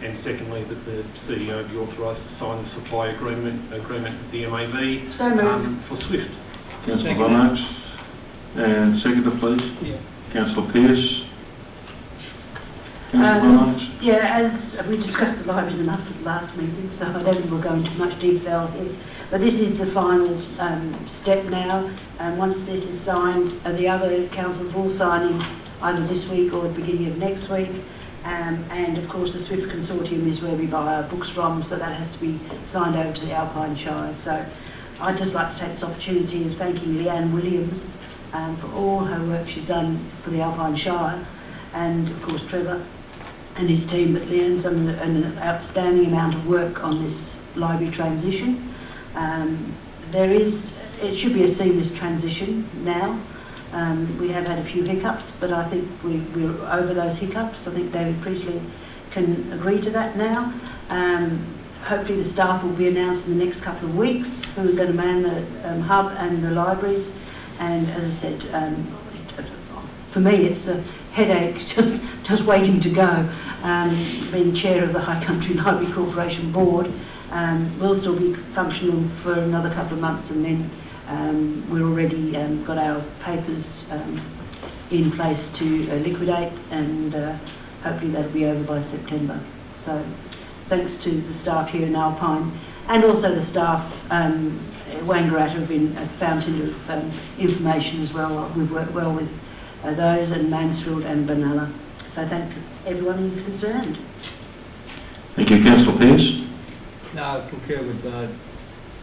And secondly, that the CEO be authorised to sign the supply agreement with the MAV So moved. for SWIFT. Councillor Von Arx. And seconder, please. Yeah. Councillor Pearce. Councillor Von Arx. Yeah, as we discussed the libraries enough at the last meeting, so I don't think we'll go into much detail here. But this is the final step now, and once this is signed, the other councils will sign in either this week or at the beginning of next week. And of course the SWIFT consortium is where we buy our books from, so that has to be signed over to the Alpine Shire. So I'd just like to take this opportunity of thanking Leanne Williams for all her work she's done for the Alpine Shire, and of course Trevor and his team. But Leanne's done an outstanding amount of work on this library transition. It should be a seamless transition now. We have had a few hiccups, but I think we're over those hiccups. I think David Priestley can agree to that now. Hopefully the staff will be announced in the next couple of weeks who are going to man the hub and the libraries. And as I said, for me it's a headache just waiting to go. Being chair of the High Country Library Corporation Board, we'll still be functional for another couple of months, and then we've already got our papers in place to liquidate, and hopefully that'll be over by September. So thanks to the staff here in Alpine, and also the staff Wangaratta have been a fountain of information as well. We've worked well with those, and Mansfield and Benalla. So thank everyone concerned. Thank you. Councillor Pearce. No, I concur with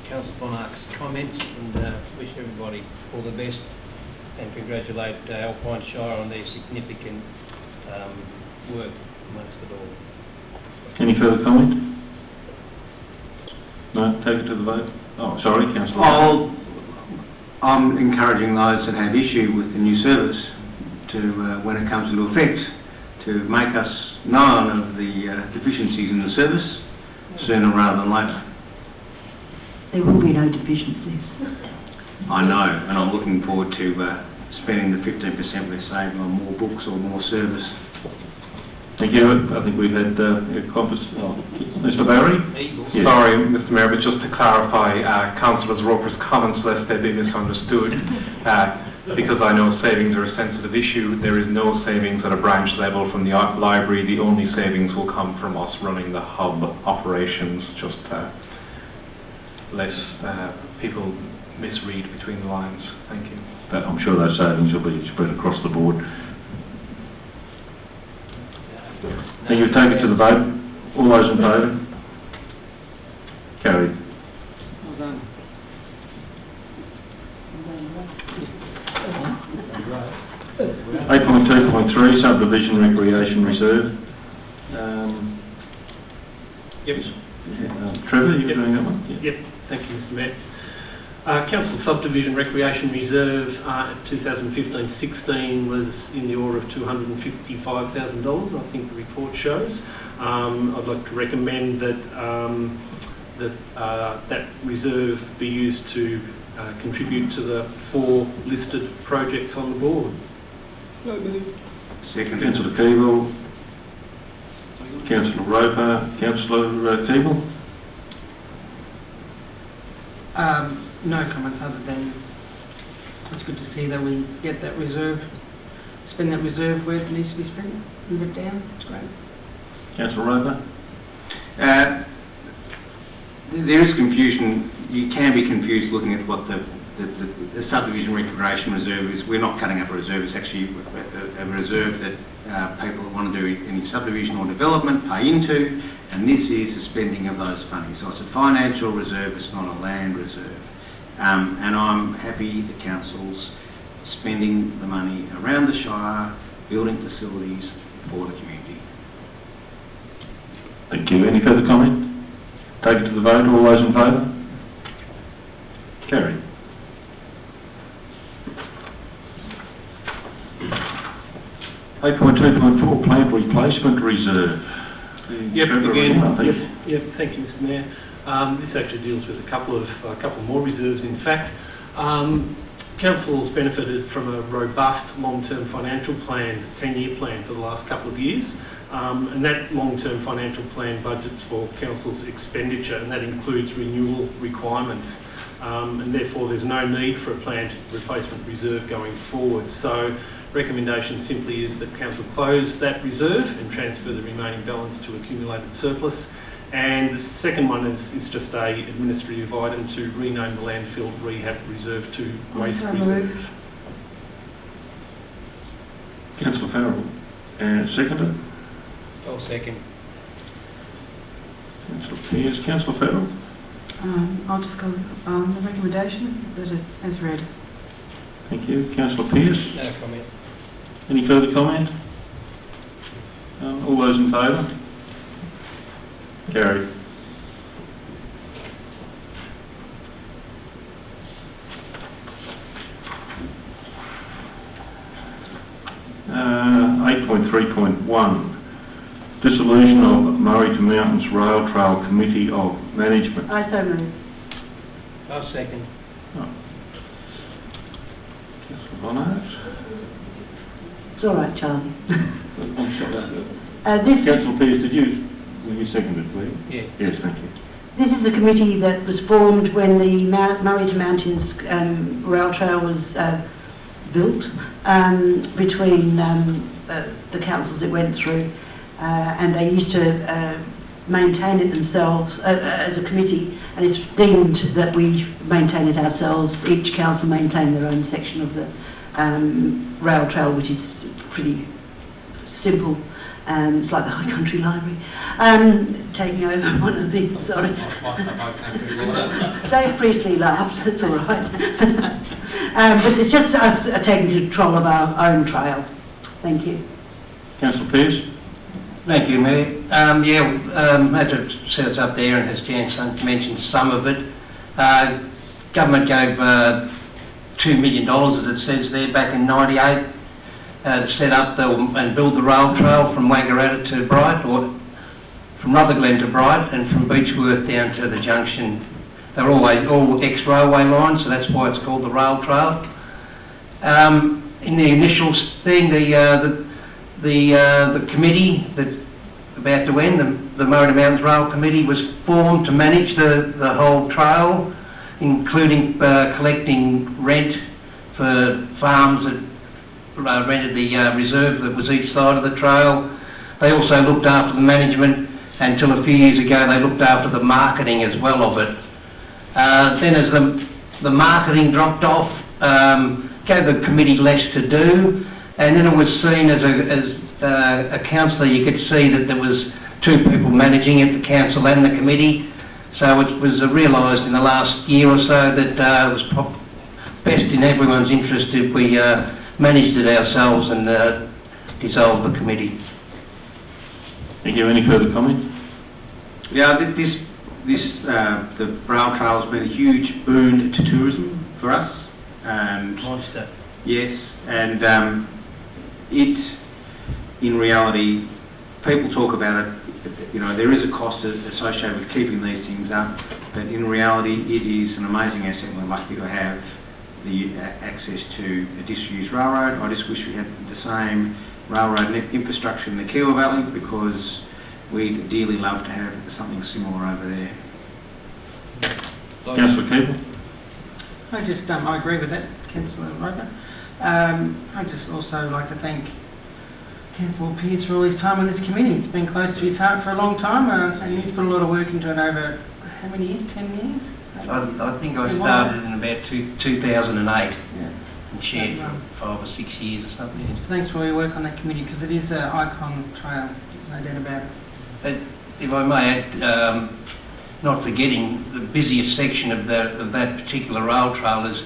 Councillor Von Arx's comments, and wish everybody all the best, and congratulate Alpine Shire on their significant work amongst it all. Any further comment? No, take it to the vote. Oh, sorry, Councillor. I'm encouraging those that have issue with the new service to, when it comes into effect, to make us known of the deficiencies in the service sooner rather than later. There will be no deficiencies. I know, and I'm looking forward to spending the 15% we're saving on more books or more service. Thank you. I think we've had a conference. Mr. Barry? Yes. Sorry, Mr. Mayor, but just to clarify Councillor Roper's comments, lest they be misunderstood, because I know savings are a sensitive issue, there is no savings at a branch level from the library. The only savings will come from us running the hub operations, just lest people misread between the lines. Thank you. But I'm sure those savings will be spread across the board. Thank you. Take it to the vote. All those in favour? Carried. Well done. 8.2.3 Subdivision Recreation Reserve. Yep. Trevor, you're doing that one? Yep. Thank you, Mr. Mayor. Council Subdivision Recreation Reserve 2015-16 was in the order of $255,000, I think the report shows. I'd like to recommend that that reserve be used to contribute to the 4 listed projects on the board. Second. Councillor Keeble. Councillor Roper. Councillor Keeble. No comments other than it's good to see that we get that reserve, spend that reserve where it needs to be spent, move it down. It's great. Councillor Roper. There is confusion. You can be confused looking at what the subdivision recreation reserve is. We're not cutting up a reserve. It's actually a reserve that people that want to do any subdivision or development pay into, and this is the spending of those funding. So it's a financial reserve, it's not a land reserve. And I'm happy the council's spending the money around the Shire, building facilities for the community. Thank you. Any further comment? Take it to the vote. All those in favour? Carried. Eight point 2.4 plant replacement reserve. Yep, Trevor, again, I think. yep, thank you, Mr Mayor. This actually deals with a couple more reserves, in fact. Council's benefited from a robust long-term financial plan, 10-year plan for the last couple of years. And that long-term financial plan budgets for Council's expenditure, and that includes renewal requirements. And therefore there's no need for a planned replacement reserve going forward. So recommendation simply is that Council close that reserve and transfer the remaining balance to accumulated surplus. And the second one is just a administrative item to rename the landfill rehab reserve to waste reserve. Councillor Farrell. And seconded. I'll second. Councillor Pearce. Councillor Farrell. I'll just go with the recommendation that is as read. Thank you. Councillor Pearce. No comment. Any further comment? All those in favour? Carried. Uh, 8.3.1 Dissolution of Murray to Mountains Rail Trail Committee of Management. I so move. I'll second. Councillor Bonards. It's all right, Charlie. I'm sorry. Councillor Pearce, will you second it, please? Yeah. Yes, thank you. This is a committee that was formed when the Murray to Mountains rail trail was built between the councils it went through, and they used to maintain it themselves as a committee, and it's deemed that we maintain it ourselves. Each council maintain their own section of the rail trail, which is pretty simple. It's like the High Country Library. Taking over one of the, sorry. Dave Priestley laughed, that's all right. But it's just us taking control of our own trail. Thank you. Councillor Pearce. Thank you, Mayor. As it says up there, and as Jan mentioned some of it, government gave $2 million, as it says there, back in '98 to set up and build the rail trail from Wangaratta to Bright, or from Rutherglen to Bright, and from Beechworth down to the junction. They're always all ex-railway lines, so that's why it's called the rail trail. In the initial thing, the committee that about to end, the Murray to Mountains Rail Committee, was formed to manage the whole trail, including collecting rent for farms that rented the reserve that was each side of the trail. They also looked after the management, and until a few years ago they looked after the marketing as well of it. Then as the marketing dropped off, gave the committee less to do, and then it was seen as a councillor, you could see that there was two people managing it, the council and the committee. So it was realised in the last year or so that it was best in everyone's interest if we managed it ourselves and dissolved the committee. Thank you. Any further comment? Yeah, the rail trail has been a huge boon to tourism for us. And Monster. yes, and it, in reality, people talk about it, you know, there is a cost associated with keeping these things up, but in reality it is an amazing asset. We're lucky to have the access to a disused railroad. I just wish we had the same railroad infrastructure in the Kiewa Valley, because we'd dearly love to have something similar over there. Councillor Keeble. I agree with that, Councillor Roper. I'd just also like to thank Councillor Pearce for all his time on this committee. It's been close to his heart for a long time, and he's put a lot of work into it over, how many years? 10 years? I think I started in about 2008 Yeah. and chaired for 5 or 6 years or something. So thanks for all your work on that committee, because it is an icon trail, there's no doubt about it. But if I may add, not forgetting the busiest section of that particular rail trail is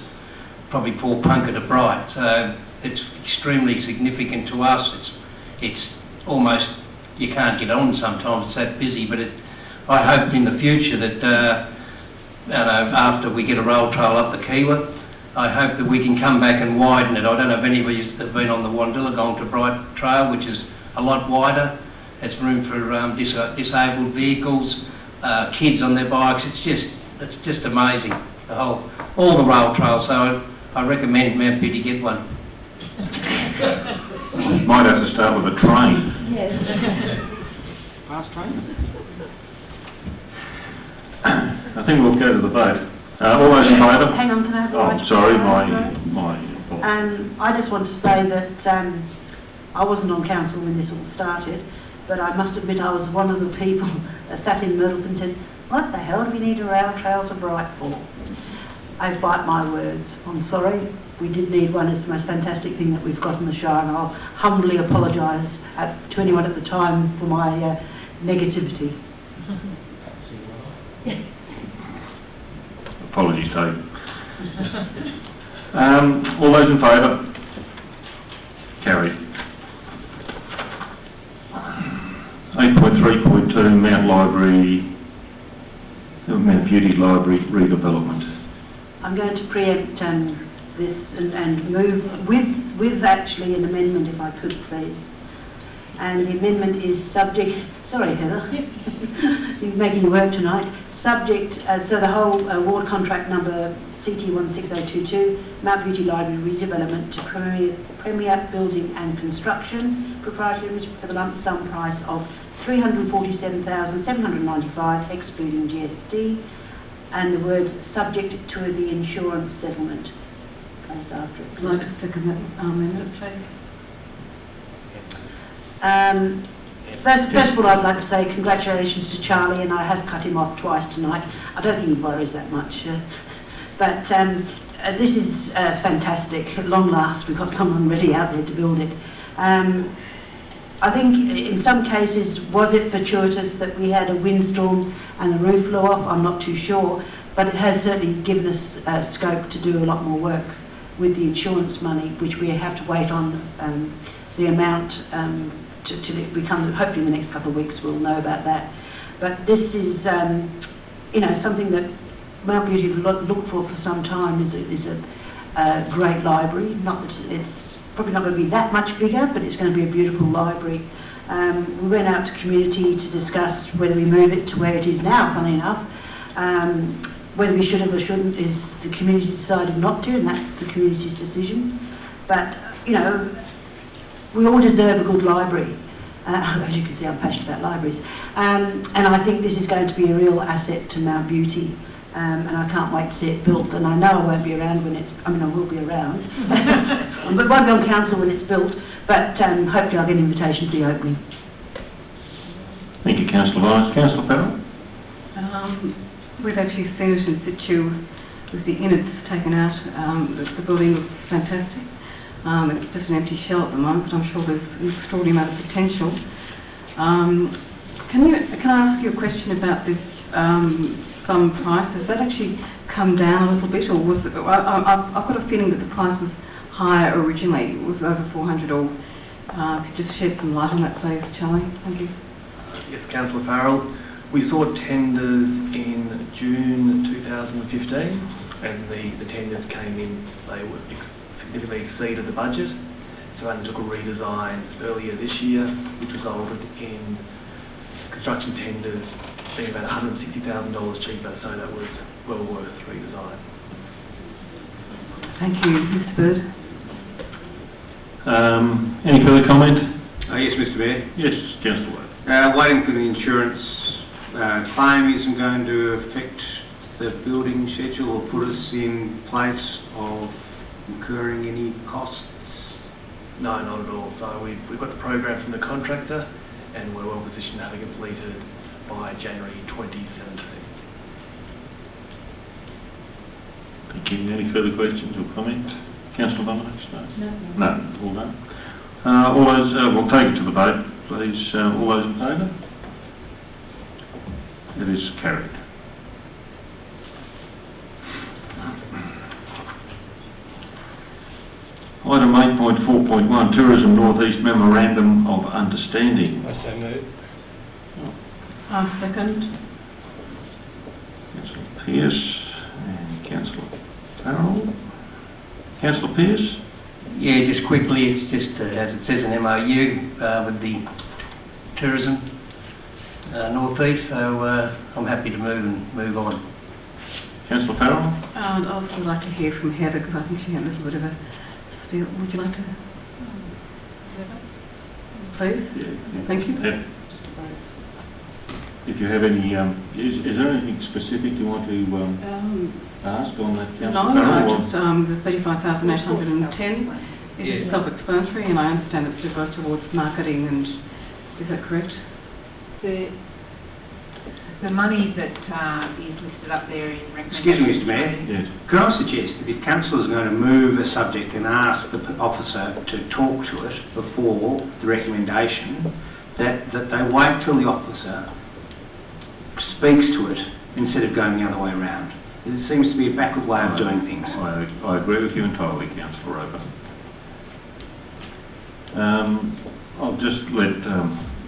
probably Port Punker to Bright, so it's extremely significant to us. It's almost you can't get on sometimes, it's that busy, but I hope in the future that, after we get a rail trail up the Kiwa, I hope that we can come back and widen it. I don't know if any of you have been on the Wandilla to Bright Trail, which is a lot wider. It's room for disabled vehicles, kids on their bikes. It's just amazing. All the rail trails. So I recommend Mount Beauty get one. Might have to start with a train. Fast train? I think we'll go to the vote. All those in favour? Hang on, can I have a Oh, right? sorry, my I just want to say that I wasn't on council when this all started, but I must admit I was one of the people that sat in Myrtle and said, what the hell do we need a rail trail to Bright for? I bite my words. I'm sorry. We did need one. It's the most fantastic thing that we've got in the Shire, and I'll humbly apologise to anyone at the time for my negativity. Apologies taken. All those in favour? Carried. 8.3.2 Mount Beauty Library redevelopment. I'm going to preempt this and move with actually an amendment, if I could please. And the amendment is subject, sorry Heather, you're making work tonight, subject, so the whole award contract number CT16022, Mount Beauty Library redevelopment to Premier Building and Construction, Proprietary Limited, for the lump sum price of $347,795 excluding GST, and the words subject to the insurance settlement placed after it. I'd like to second that amendment, please. First of all, I'd like to say congratulations to Charlie, and I have cut him off twice tonight. I don't think he worries that much. But this is fantastic. At long last, we've got someone ready out there to build it. I think in some cases, was it fortuitous that we had a windstorm and the roof blew off? I'm not too sure. But it has certainly given us scope to do a lot more work with the insurance money, which we have to wait on the amount till it becomes, hopefully in the next couple of weeks we'll know about that. But this is, something that Mount Beauty have looked for some time, is a great library. Not that it's probably not going to be that much bigger, but it's going to be a beautiful library. We went out to community to discuss whether we move it to where it is now, funny enough. Whether we should have or shouldn't is the community decided not to, and that's the community's decision. But, we all deserve a good library. As you can see, I'm passionate about libraries. And I think this is going to be a real asset to Mount Beauty. And I can't wait to see it built. And I know I won't be around when I will be around. But won't be on council when it's built. But hopefully I'll get an invitation for the opening. Thank you, Councillor Lyons. Councillor Farrell? We've actually seen it in situ with the innards taken out. The building looks fantastic. It's just an empty shell at the moment, but I'm sure there's an extraordinary amount of potential. Can I ask you a question about this sum price? Has that actually come down a little bit, or was it? I've got a feeling that the price was higher originally. It was over 400. Or could you just shed some light on that, please, Charlie? Thank you. Yes, Councillor Farrell. We saw tenders in June 2015, and the tenders came in. They were significantly exceeded the budget, so I undertook a redesign earlier this year, which resulted in construction tenders being about $160,000 cheaper, so that was well worth redesign. Thank you, Mr. Bird. Any further comment? Yes, Mr. Mayor. Yes, Councillor Wade. Waiting for the insurance claim isn't going to affect the building schedule or put us in place of incurring any costs? No, not at all. So we've got the program from the contractor, and we're well positioned to have it completed by January 2017. Thank you. Any further questions or comments? Councillor Dominix? No. No. All done. All those, we'll take it to the vote, please. All those in favour? It is carried. Item 8.4. 13.4.1 Tourism North East Memorandum of Understanding. I so move. I'll second. Councillor Pearce and Councillor Farrell. Councillor Pearce? Yeah, just quickly, it's just as it says in MOU with the tourism North East, so I'm happy to move on. Councillor Farrell? I'd also like to hear from Heather because I think she had a little bit of a spiel. Would you like to? Please? Thank you. Yeah. If you have any, is there anything specific you want to ask on that, Councillor No, Farrell? just the 35,810 is self-explanatory, and I understand it still goes towards marketing, and is that correct? The money that is listed up there in recommendation. Excuse me, Mr Mayor. Yes. Could I suggest that if councillors are going to move a subject and ask the officer to talk to it before the recommendation, that they wait till the officer speaks to it instead of going the other way around. It seems to be a backward way of doing things. I agree with you entirely, Councillor Roper. I'll just let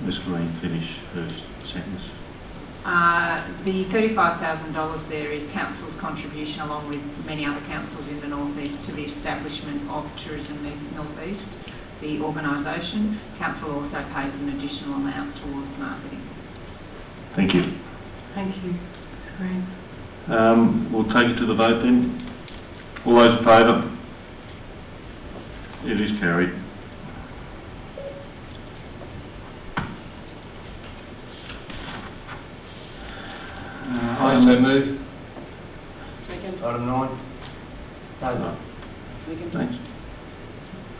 Ms Green finish her sentence. The $35,000 there is council's contribution, along with many other councils in the North East, to the establishment of Tourism North East, the organisation. Council also pays an additional amount towards marketing. Thank you. Thank you, Ms Green. We'll take it to the vote then. All those in favour? It is carried. I so move. Second. Item 9. No. Second. Thanks.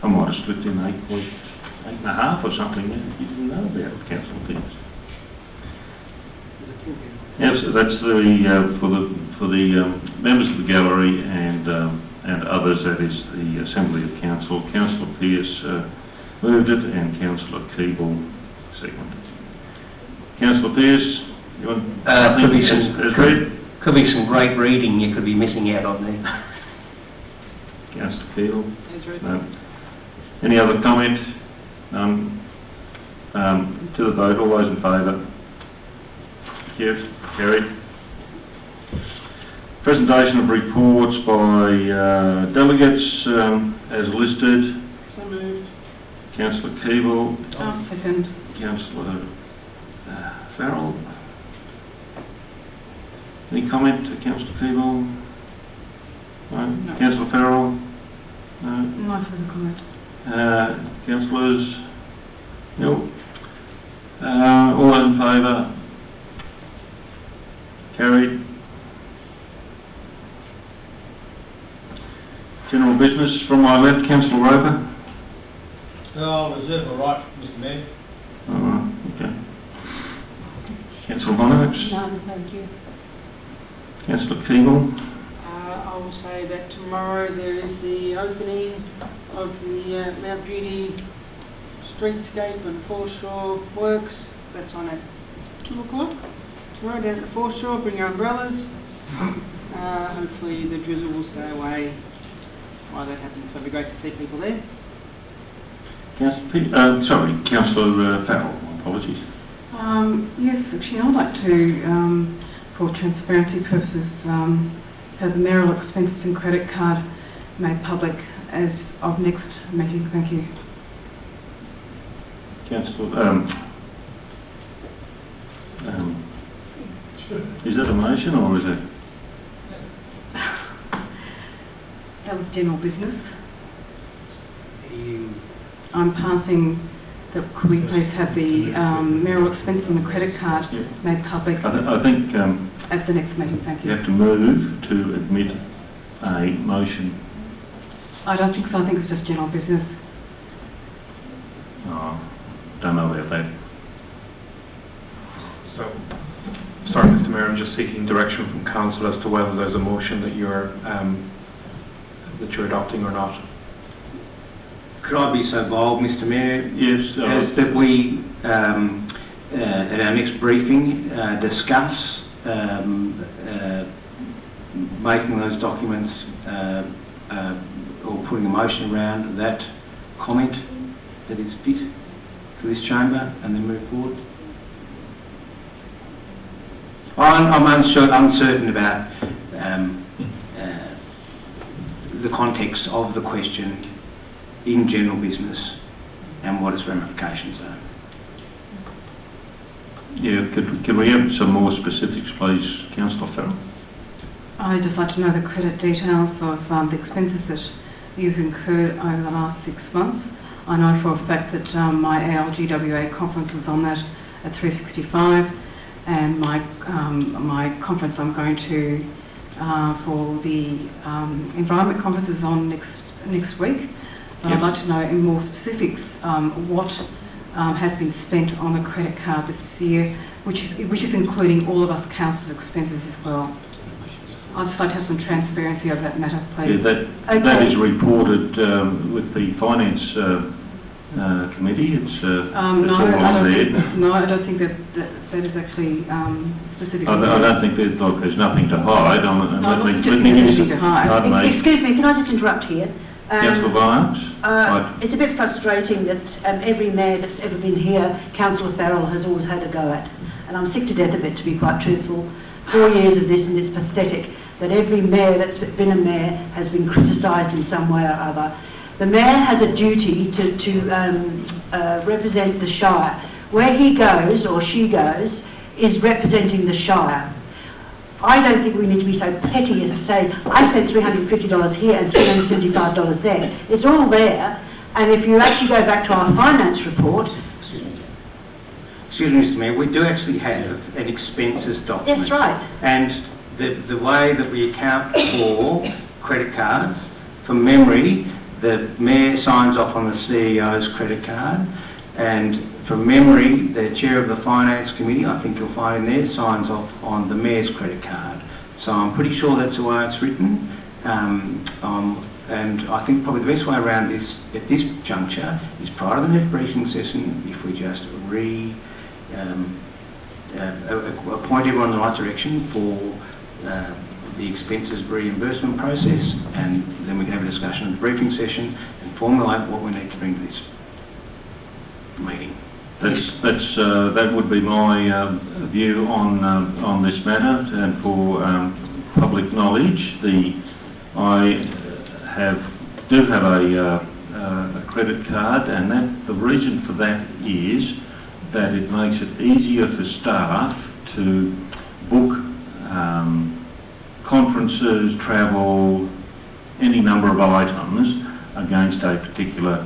I might have slipped in 8.5 or something that you didn't know about, Councillor Pearce. Yes, that's for the members of the gallery and others. That is the Assembly of Council. Councillor Pearce moved it and Councillor Keeble seconded. Councillor Pearce, you want? Could be some great reading you could be missing out on there. Councillor Keeble. No. Any other comment? None. To the vote. All those in favour? Yes, carried. Presentation of reports by delegates as listed. So moved. Councillor Keeble. I'll second. Councillor Farrell. Any comment to Councillor Keeble? No. Councillor Farrell? No. No further comment. Councillors? No. All those in favour? Carried. General business from my left, Councillor Roper. I'll reserve my right, Mr Mayor. All right, okay. Councillor Monax. None, thank you. Councillor Keeble. I will say that tomorrow there is the opening of the Mount Beauty streetscape and foreshore works. That's on at 2 o'clock. Tomorrow down at the foreshore, bring your umbrellas. Hopefully the drizzle will stay away while that happens, so it'll be great to see people there. Councillor Farrell, apologies. Yes, actually I'd like to, for transparency purposes, have the mayoral expenses and credit card made public as of next meeting. Thank you. Councillor, is that a motion or is it? That was general business. I'm passing that could we please have the mayoral expenses and the credit card made public I think at the next meeting. Thank you you. have to move to admit a motion. I don't think so. I think it's just general business. Oh, don't know about that. So, sorry, Mr Mayor, I'm just seeking direction from council as to whether there's a motion that you're adopting or not. Could I be so bold, Mr Mayor? Yes. As that we, at our next briefing, discuss making those documents or putting a motion around that comment that is fit for this chamber and then move forward? I'm uncertain about the context of the question in general business and what its ramifications are. Yeah, could we have some more specifics, please, Councillor Farrell? I'd just like to know the credit details of the expenses that you've incurred over the last 6 months. I know for a fact that my ALGWA conference was on that at 365, and my conference I'm going to for the environment conference is on next week. But I'd like to know in more specifics what has been spent on the credit card this year, which is including all of us councillors' expenses as well. I'd just like to have some transparency over that matter, please. Yeah, that is reported with the Finance Committee. It's all on there. No, I don't think that is actually specific. I don't think there's nothing to hide. No, I'm not suggesting there's anything to hide. Excuse me, can I just interrupt here? Councillor Barnes? It's a bit frustrating that every mayor that's ever been here, Councillor Farrell, has always had a go at. And I'm sick to death of it, to be quite truthful. 4 years of this, and it's pathetic that every mayor that's been a mayor has been criticised in some way or other. The mayor has a duty to represent the Shire. Where he goes, or she goes, is representing the Shire. I don't think we need to be so petty as to say, I spent $350 here and $375 there. It's all there, and if you actually go back to our finance report... Excuse me, Mr Mayor, we do actually have an expenses document. That's right. And the way that we account for credit cards, from memory, the Mayor signs off on the CEO's credit card, and from memory, the Chair of the Finance Committee, I think you'll find in there, signs off on the Mayor's credit card. So I'm pretty sure that's the way it's written. And I think probably the best way around this, at this juncture, is prior to the next briefing session, if we just point everyone in the right direction for the expenses reimbursement process, and then we can have a discussion at the briefing session and formulate what we need to bring to this meeting. That would be my view on this matter, and for public knowledge, I do have a credit card, and the reason for that is that it makes it easier for staff to book conferences, travel, any number of items against a particular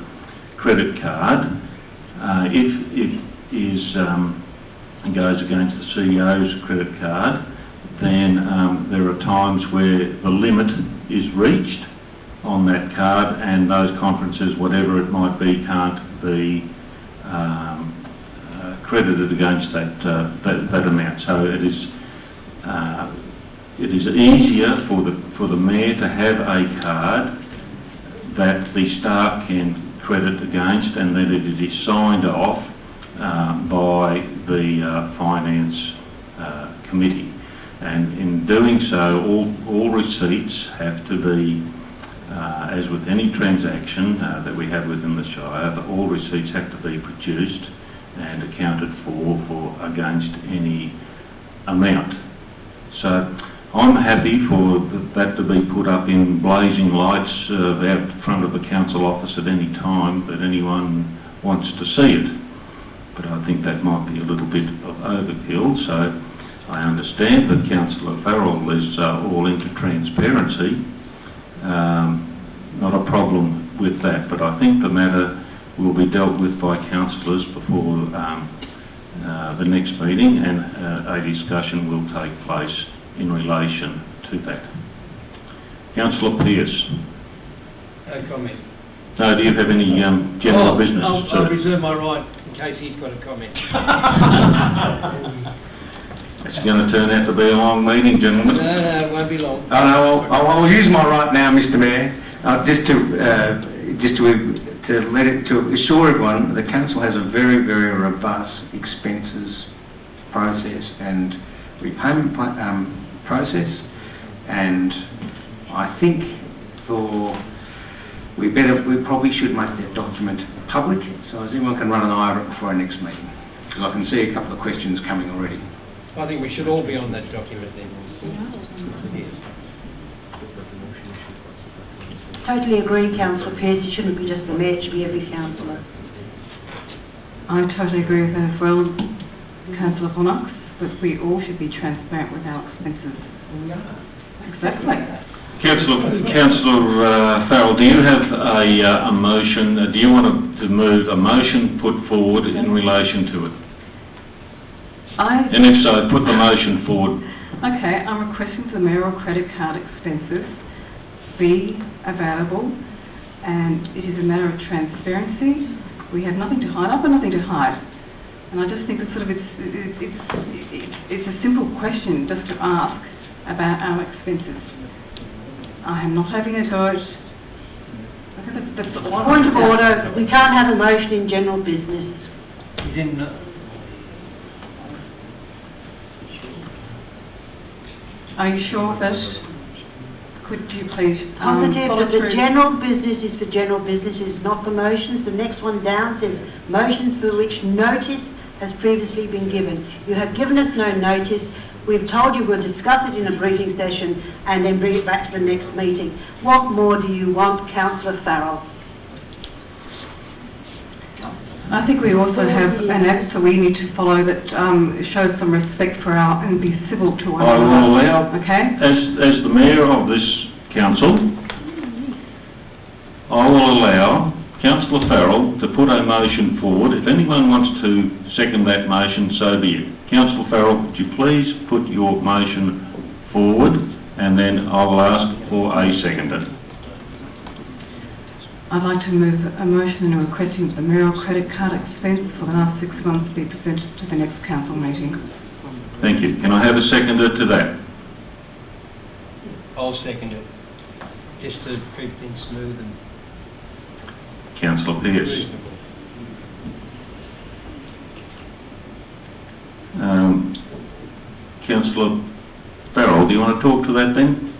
credit card. If it goes against the CEO's credit card, then there are times where the limit is reached on that card, and those conferences, whatever it might be, can't be credited against that amount. So it is easier for the mayor to have a card that the staff can credit against, and that it is signed off by the Finance Committee. And in doing so, all receipts have to be, as with any transaction that we have within the Shire, all receipts have to be produced and accounted for against any amount. So I'm happy for that to be put up in blazing lights out front of the council office at any time that anyone wants to see it. But I think that might be a little bit of overkill, so I understand that Councillor Farrell is all into transparency. Not a problem with that, but I think the matter will be dealt with by councillors before the next meeting, and a discussion will take place in relation to that. Councillor Pearce. No comment. No, do you have any general business? I'll reserve my right in case he's got a comment. It's going to turn out to be a long meeting, gentlemen. No, it won't be long. Oh, no, I'll use my right now, Mr Mayor, to assure everyone the council has a very, very robust expenses process and repayment process, and I think for we probably should make that document public, so as everyone can run an eye over it before our next meeting. Because I can see a couple of questions coming already. I think we should all be on that document then. Totally agree, Councillor Pearce. It shouldn't be just the Mayor, it should be every councillor. I totally agree with that as well, Councillor Bonnox, that we all should be transparent with our expenses. Exactly. Councillor Farrell, do you have a motion? Do you want to move a motion put forward in relation to it? And if so, put the motion forward. Okay, I'm requesting that the mayoral credit card expenses be available, and it is a matter of transparency. We have nothing to hide. I've got nothing to hide, and I just think that sort of it's a simple question just to ask about our expenses. I am not having a go at. Okay, that's all. Point of order. We can't have a motion in general business. He's in. Are you sure of that? Could you please Positive follow that the through? general business is for general businesses, not for motions. The next one down says motions for which notice has previously been given. You have given us no notice. We've told you we'll discuss it in a briefing session and then bring it back to the next meeting. What more do you want, Councillor Farrell? I think we also have an act that we need to follow that shows some respect for our and be civil to one I will another. allow, Okay? as the mayor of this council, I will allow Councillor Farrell to put a motion forward. If anyone wants to second that motion, so be it. Councillor Farrell, would you please put your motion forward, and then I will ask for a seconder. I'd like to move a motion and requesting that the mayoral credit card expense for the last 6 months be presented to the next council meeting. Thank you. Can I have a seconder to that? I'll second it, just to keep things smooth and Councillor Pearce. reasonable. Councillor Farrell, do you want to talk to that then?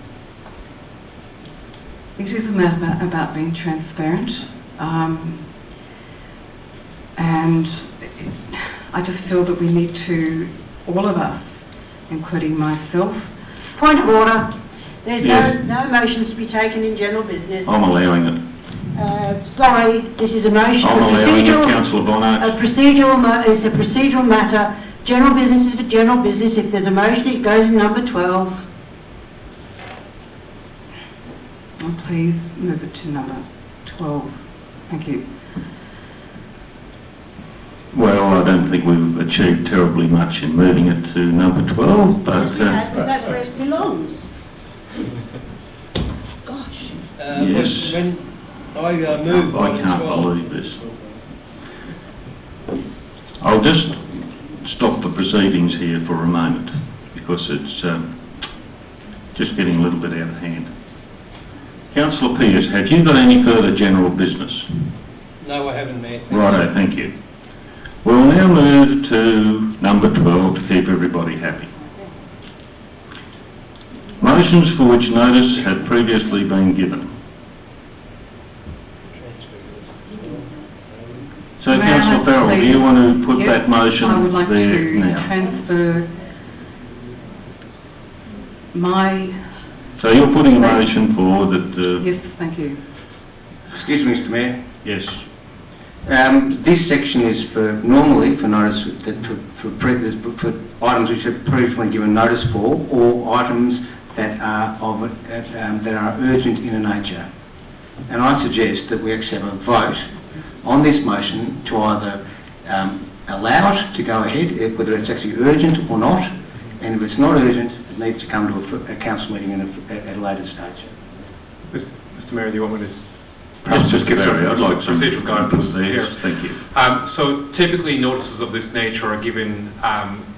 It is a matter about being transparent, and I just feel that we need to, all of us, including myself. Point of order. There's Yes. no motions to be taken in general business. I'm allowing it. Sorry, this is a motion. I'm allowing it, Procedural- Councillor Bonnox. It's a procedural matter. General business is for general business. If there's a motion, it goes in number 12. And please move it to number 12. Thank you. Well, I don't think we've achieved terribly much in moving it to number 12, but That's where it belongs. Gosh. Yes. When I move I on can't as well. believe this. I'll just stop the proceedings here for a moment, because it's just getting a little bit out of hand. Councillor Pearce, have you got any further general business? No, I haven't, Mayor. Righto, thank you. We'll now move to number 12 to keep everybody happy. Motions for which notice had previously been given. So, May I Councillor Farrell, do you please- want to put Yes, that motion I would like there to now? transfer my... So you're putting a Please. motion forward that... Yes, thank you. Excuse me, Mr Mayor. Yes. This section is normally for notice for items which have previously been given notice for, or items that are urgent in nature. And I suggest that we actually have a vote on this motion to either allow it to go ahead, whether it's actually urgent or not, and if it's not urgent, it needs to come to a council meeting at a later stage. Mr Mayor, do you want me to Perhaps just give some I'd like some procedural guidance there. here? Thank you. So typically notices of this nature are given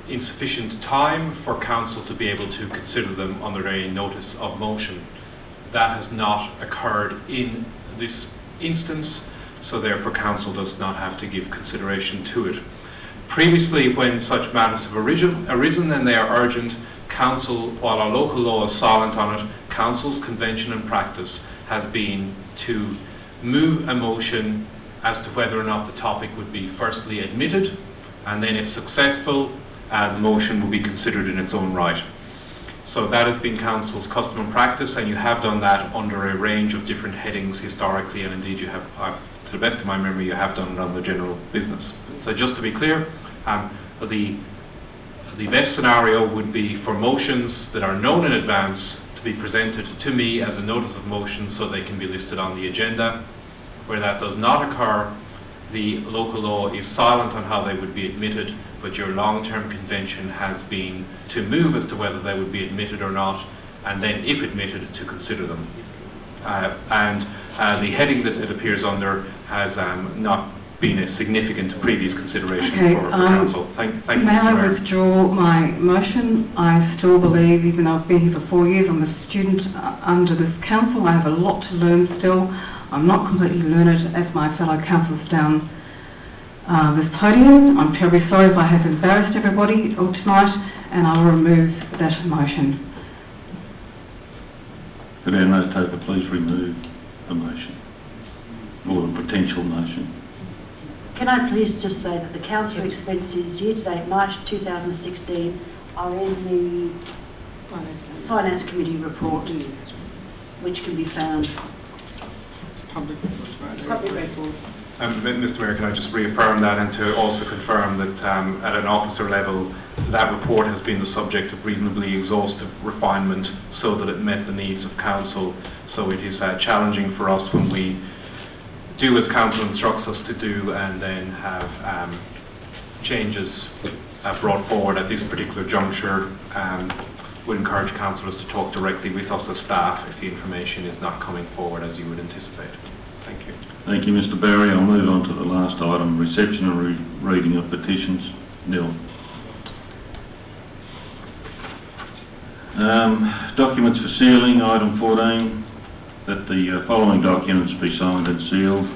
insufficient time for council to be able to consider them under a notice of motion. That has not occurred in this instance, so therefore council does not have to give consideration to it. Previously, when such matters have arisen and they are urgent, council, while our local law is silent on it, council's convention and practice has been to move a motion as to whether or not the topic would be firstly admitted, and then if successful, the motion will be considered in its own right. So that has been Council's custom and practice, and you have done that under a range of different headings historically, and indeed you have, to the best of my memory, you have done it on the general business. So just to be clear, the best scenario would be for motions that are known in advance to be presented to me as a notice of motion so they can be listed on the agenda. Where that does not occur, the local law is silent on how they would be admitted, but your long-term convention has been to move as to whether they would be admitted or not, and then, if admitted, to consider them. And the heading that it appears under has not been a significant previous consideration for Council. Thank you, May Mr. I Mayor. withdraw my motion? I still believe, even though I've been here for 4 years, I'm a student under this council. I have a lot to learn still. I'm not completely learned as my fellow councillors down this podium. I'm terribly sorry if I have embarrassed everybody tonight, and I'll remove that motion. Could our note taker please remove the motion, or the potential motion? Can I please just say that the council expenses year-to-date March 2016 are in the Finance Committee report, which can be found. Public record. Mr. Mayor, can I just reaffirm that, and to also confirm that at an officer level, that report has been the subject of reasonably exhaustive refinement so that it met the needs of Council. So it is challenging for us when we do as Council instructs us to do, and then have changes brought forward at this particular juncture. Would encourage councillors to talk directly with us as staff if the information is not coming forward as you would anticipate. Thank you. Thank you, Mr. Barry. I'll move on to the last item, reception and reading of petitions. Neil. Documents for sealing, item 14, that the following documents be signed and sealed.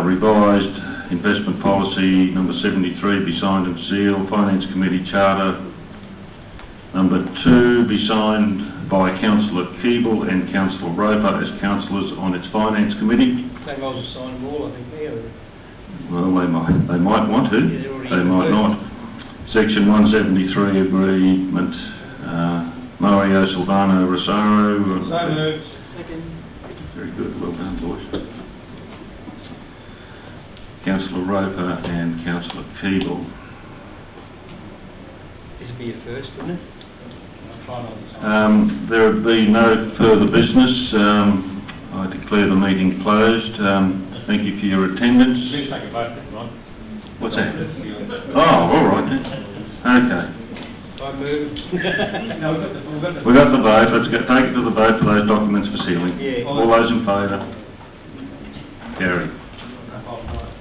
Revised investment policy number 73 be signed and sealed. Finance Committee Charter number 2 be signed by Councillor Keeble and Councillor Roper as councillors on its Finance Committee. They might as well sign them all, I think, there. Well, they might want to, Yeah, they're already they might not. Section 173 agreement, Mario Silvano Rosario. So moved. Second. Very good, well done, boys. Councillor Roper and Councillor Keeble. This will be your first, wouldn't it? There would be no further business. I declare the meeting closed. Thank you for your attendance. Please take a vote, Ron. What's that? Oh, all right. Okay. I move. We got the vote. Let's take it to the vote for those documents for sealing. Yeah. All those in favour? Carried.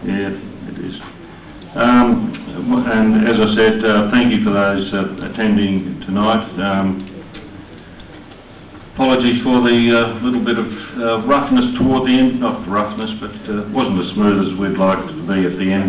Yeah, it is. And as I said, thank you for those attending tonight. Apologies for the little bit of roughness toward the end, not roughness, but wasn't as smooth as we'd like it to be at the end.